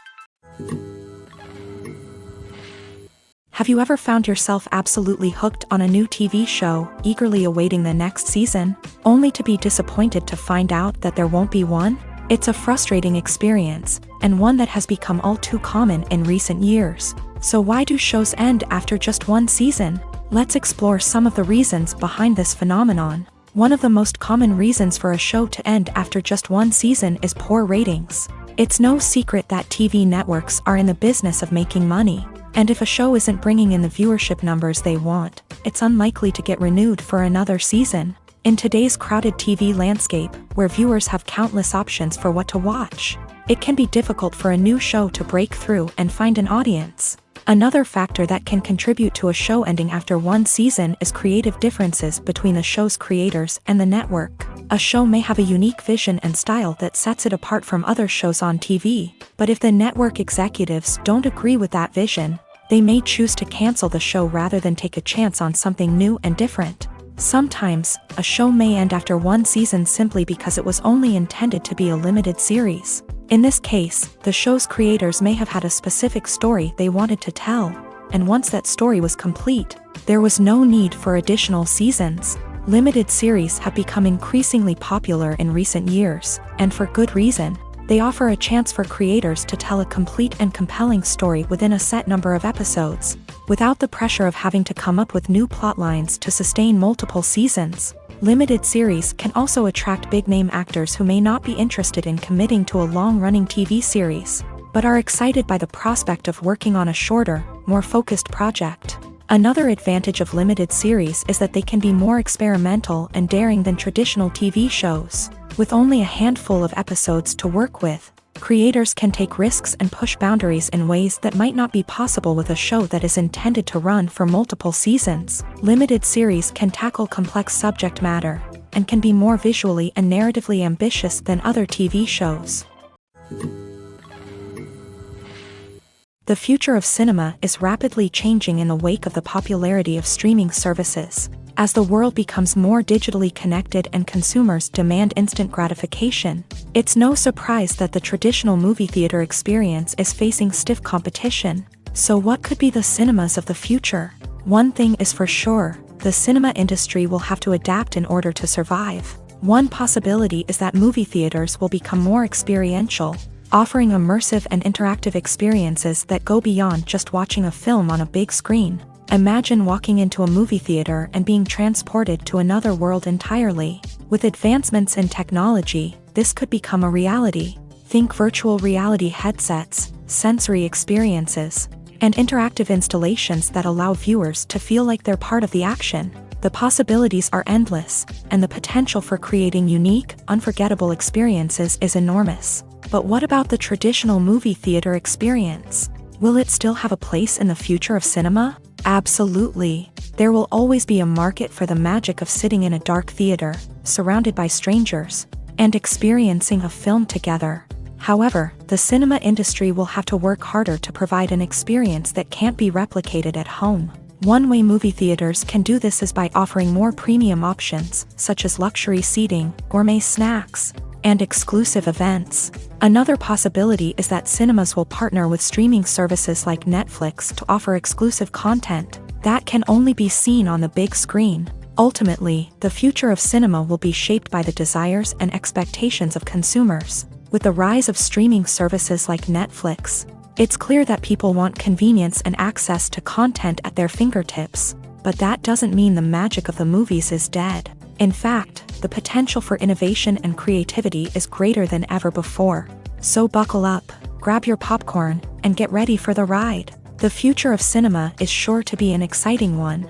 Have you ever found yourself absolutely hooked on a new TV show, eagerly awaiting the next season, only to be disappointed to find out that there won't be one? It's a frustrating experience, and one that has become all too common in recent years. So why do shows end after just one season? Let's explore some of the reasons behind this phenomenon. One of the most common reasons for a show to end after just one season is poor ratings. It's no secret that TV networks are in the business of making money, and if a show isn't bringing in the viewership numbers they want, it's unlikely to get renewed for another season. In today's crowded TV landscape, where viewers have countless options for what to watch, it can be difficult for a new show to break through and find an audience. Another factor that can contribute to a show ending after one season is creative differences between the show's creators and the network. A show may have a unique vision and style that sets it apart from other shows on TV, but if the network executives don't agree with that vision, they may choose to cancel the show rather than take a chance on something new and different. Sometimes, a show may end after one season simply because it was only intended to be a limited series. In this case, the show's creators may have had a specific story they wanted to tell, and once that story was complete, there was no need for additional seasons. Limited series have become increasingly popular in recent years, and for good reason. They offer a chance for creators to tell a complete and compelling story within a set number of episodes, without the pressure of having to come up with new plotlines to sustain multiple seasons. Limited series can also attract big-name actors who may not be interested in committing to a long-running TV series, but are excited by the prospect of working on a shorter, more focused project. Another advantage of limited series is that they can be more experimental and daring than traditional TV shows. With only a handful of episodes to work with, Creators can take risks and push boundaries in ways that might not be possible with a show that is intended to run for multiple seasons. Limited series can tackle complex subject matter and can be more visually and narratively ambitious than other TV shows. The future of cinema is rapidly changing in the wake of the popularity of streaming services. As the world becomes more digitally connected and consumers demand instant gratification, it's no surprise that the traditional movie theater experience is facing stiff competition. So what could be the cinemas of the future? One thing is for sure, the cinema industry will have to adapt in order to survive. One possibility is that movie theaters will become more experiential, offering immersive and interactive experiences that go beyond just watching a film on a big screen. Imagine walking into a movie theater and being transported to another world entirely. With advancements in technology, this could become a reality. Think virtual reality headsets, sensory experiences, and interactive installations that allow viewers to feel like they're part of the action. The possibilities are endless, and the potential for creating unique, unforgettable experiences is enormous. But what about the traditional movie theater experience? Will it still have a place in the future of cinema? Absolutely. There will always be a market for the magic of sitting in a dark theater, surrounded by strangers, and experiencing a film together. However, the cinema industry will have to work harder to provide an experience that can't be replicated at home. One way movie theaters can do this is by offering more premium options, such as luxury seating, gourmet snacks, and exclusive events. Another possibility is that cinemas will partner with streaming services like Netflix to offer exclusive content that can only be seen on the big screen. Ultimately, the future of cinema will be shaped by the desires and expectations of consumers. With the rise of streaming services like Netflix, it's clear that people want convenience and access to content at their fingertips. But that doesn't mean the magic of the movies is dead. In fact, the potential for innovation and creativity is greater than ever before. So buckle up, grab your popcorn, and get ready for the ride. The future of cinema is sure to be an exciting one.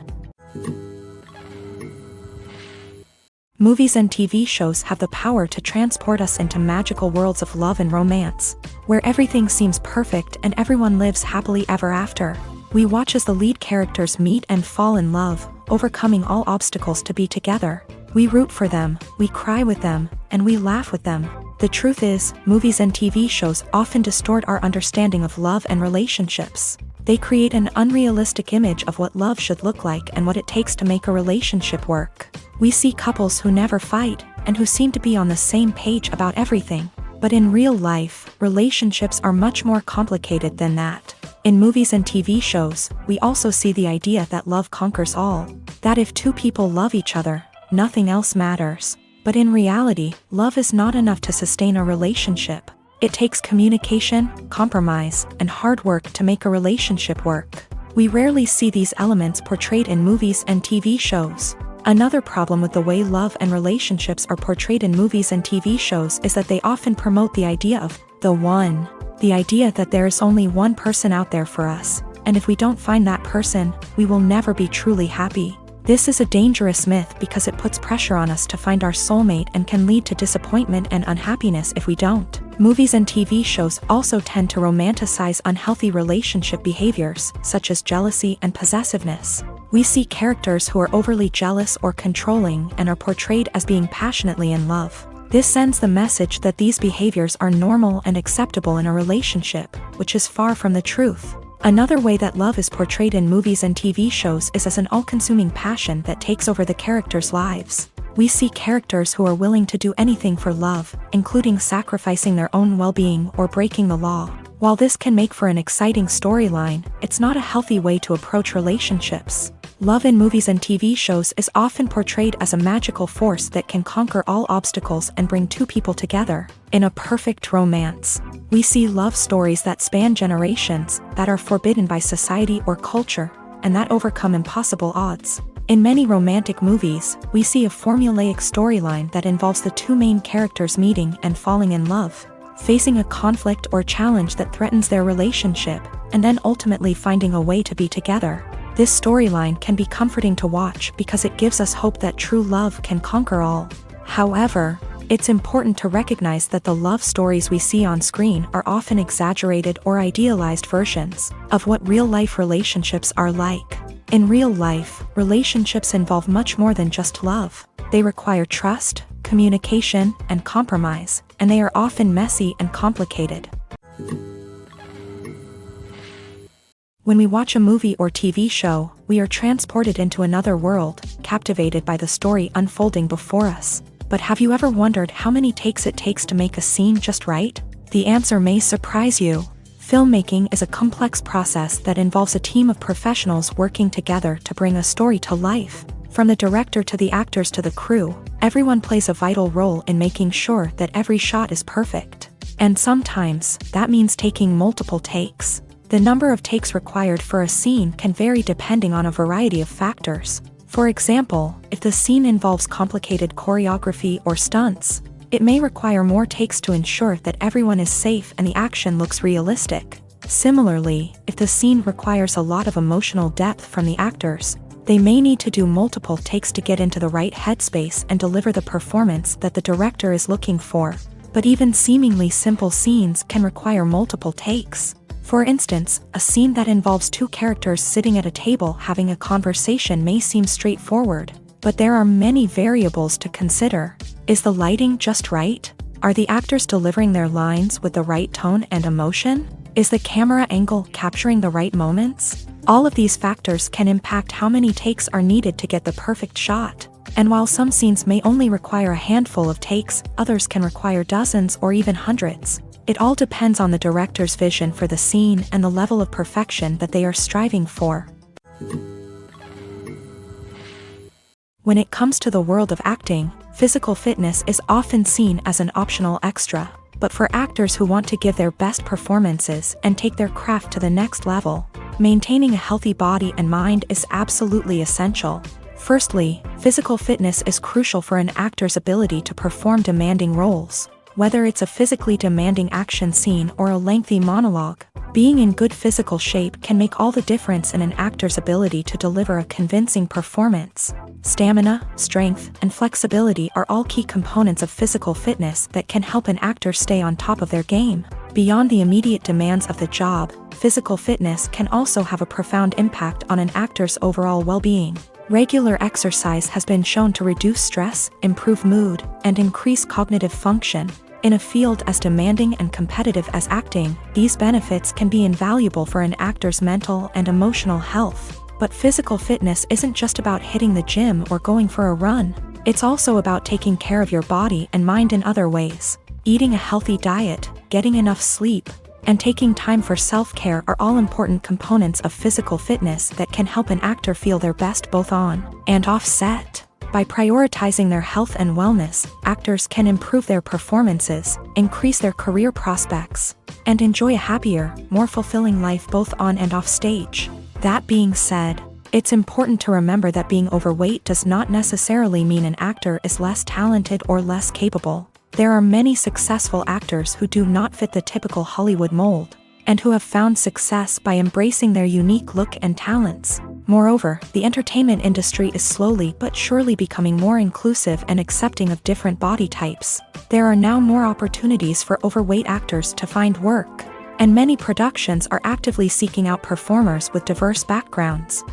Movies and TV shows have the power to transport us into magical worlds of love and romance, where everything seems perfect and everyone lives happily ever after. We watch as the lead characters meet and fall in love, overcoming all obstacles to be together. We root for them, we cry with them, and we laugh with them. The truth is, movies and TV shows often distort our understanding of love and relationships. They create an unrealistic image of what love should look like and what it takes to make a relationship work. We see couples who never fight, and who seem to be on the same page about everything. But in real life, relationships are much more complicated than that. In movies and TV shows, we also see the idea that love conquers all. That if two people love each other, nothing else matters. But in reality, love is not enough to sustain a relationship. It takes communication, compromise, and hard work to make a relationship work. We rarely see these elements portrayed in movies and TV shows. Another problem with the way love and relationships are portrayed in movies and TV shows is that they often promote the idea of the one. The idea that there is only one person out there for us, and if we don't find that person, we will never be truly happy. This is a dangerous myth because it puts pressure on us to find our soulmate and can lead to disappointment and unhappiness if we don't. Movies and TV shows also tend to romanticize unhealthy relationship behaviors, such as jealousy and possessiveness. We see characters who are overly jealous or controlling and are portrayed as being passionately in love. This sends the message that these behaviors are normal and acceptable in a relationship, which is far from the truth. Another way that love is portrayed in movies and TV shows is as an all-consuming passion that takes over the characters' lives. We see characters who are willing to do anything for love, including sacrificing their own well-being or breaking the law. While this can make for an exciting storyline, it's not a healthy way to approach relationships. Love in movies and TV shows is often portrayed as a magical force that can conquer all obstacles and bring two people together. In a perfect romance, we see love stories that span generations, that are forbidden by society or culture, and that overcome impossible odds. In many romantic movies, we see a formulaic storyline that involves the two main characters meeting and falling in love, facing a conflict or challenge that threatens their relationship, and then ultimately finding a way to be together. This storyline can be comforting to watch because it gives us hope that true love can conquer all. However, It's important to recognize that the love stories we see on screen are often exaggerated or idealized versions of what real-life relationships are like. In real life, relationships involve much more than just love. They require trust, communication, and compromise, and they are often messy and complicated. When we watch a movie or TV show, we are transported into another world, captivated by the story unfolding before us. But have you ever wondered how many takes it takes to make a scene just right? The answer may surprise you. Filmmaking is a complex process that involves a team of professionals working together to bring a story to life. From the director to the actors to the crew, everyone plays a vital role in making sure that every shot is perfect. And sometimes, that means taking multiple takes. The number of takes required for a scene can vary depending on a variety of factors. For example, if the scene involves complicated choreography or stunts, it may require more takes to ensure that everyone is safe and the action looks realistic. Similarly, if the scene requires a lot of emotional depth from the actors, they may need to do multiple takes to get into the right headspace and deliver the performance that the director is looking for. But even seemingly simple scenes can require multiple takes. For instance, a scene that involves two characters sitting at a table having a conversation may seem straightforward, but there are many variables to consider. Is the lighting just right? Are the actors delivering their lines with the right tone and emotion? Is the camera angle capturing the right moments? All of these factors can impact how many takes are needed to get the perfect shot. And while some scenes may only require a handful of takes, others can require dozens or even hundreds. It all depends on the director's vision for the scene and the level of perfection that they are striving for. When it comes to the world of acting, physical fitness is often seen as an optional extra. But for actors who want to give their best performances and take their craft to the next level, maintaining a healthy body and mind is absolutely essential. Firstly, physical fitness is crucial for an actor's ability to perform demanding roles. Whether it's a physically demanding action scene or a lengthy monologue, being in good physical shape can make all the difference in an actor's ability to deliver a convincing performance. Stamina, strength, and flexibility are all key components of physical fitness that can help an actor stay on top of their game. Beyond the immediate demands of the job, physical fitness can also have a profound impact on an actor's overall well-being. Regular exercise has been shown to reduce stress, improve mood, and increase cognitive function. In a field as demanding and competitive as acting, these benefits can be invaluable for an actor's mental and emotional health. But physical fitness isn't just about hitting the gym or going for a run. It's also about taking care of your body and mind in other ways. Eating a healthy diet, getting enough sleep, and taking time for self-care are all important components of physical fitness that can help an actor feel their best both on and off set. By prioritizing their health and wellness, actors can improve their performances, increase their career prospects, and enjoy a happier, more fulfilling life both on and off stage. That being said, it's important to remember that being overweight does not necessarily mean an actor is less talented or less capable. There are many successful actors who do not fit the typical Hollywood mold, and who have found success by embracing their unique look and talents. Moreover, the entertainment industry is slowly but surely becoming more inclusive and accepting of different body types. There are now more opportunities for overweight actors to find work, and many productions are actively seeking out performers with diverse backgrounds.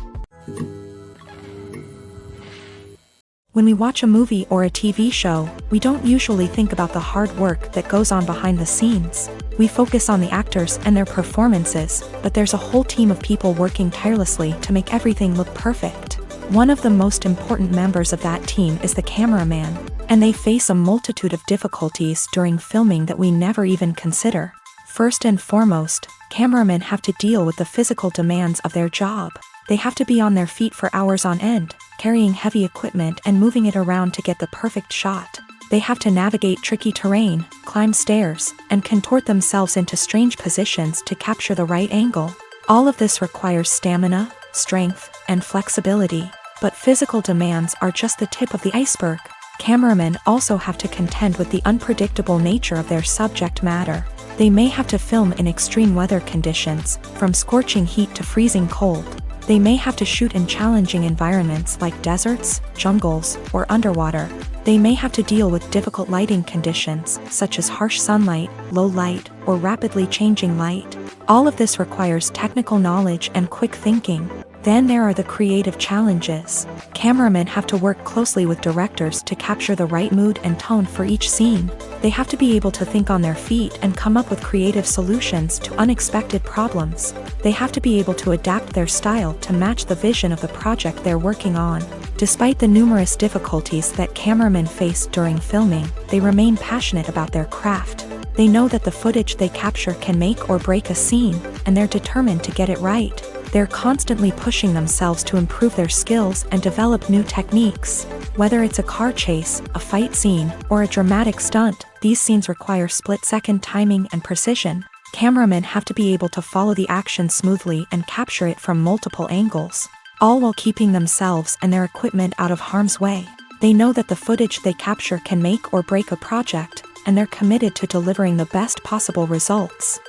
When we watch a movie or a TV show, we don't usually think about the hard work that goes on behind the scenes. We focus on the actors and their performances, but there's a whole team of people working tirelessly to make everything look perfect. One of the most important members of that team is the cameraman, and they face a multitude of difficulties during filming that we never even consider. First and foremost, cameramen have to deal with the physical demands of their job. They have to be on their feet for hours on end, carrying heavy equipment and moving it around to get the perfect shot. They have to navigate tricky terrain, climb stairs, and contort themselves into strange positions to capture the right angle. All of this requires stamina, strength, and flexibility. But physical demands are just the tip of the iceberg. Cameramen also have to contend with the unpredictable nature of their subject matter. They may have to film in extreme weather conditions, from scorching heat to freezing cold. They may have to shoot in challenging environments like deserts, jungles, or underwater. They may have to deal with difficult lighting conditions, such as harsh sunlight, low light, or rapidly changing light. All of this requires technical knowledge and quick thinking. Then there are the creative challenges. Cameramen have to work closely with directors to capture the right mood and tone for each scene. They have to be able to think on their feet and come up with creative solutions to unexpected problems. They have to be able to adapt their style to match the vision of the project they're working on. Despite the numerous difficulties that cameramen face during filming, they remain passionate about their craft. They know that the footage they capture can make or break a scene, and they're determined to get it right. They're constantly pushing themselves to improve their skills and develop new techniques. Whether it's a car chase, a fight scene, or a dramatic stunt, these scenes require split-second timing and precision. Cameramen have to be able to follow the action smoothly and capture it from multiple angles, all while keeping themselves and their equipment out of harm's way. They know that the footage they capture can make or break a project, and they're committed to delivering the best possible results.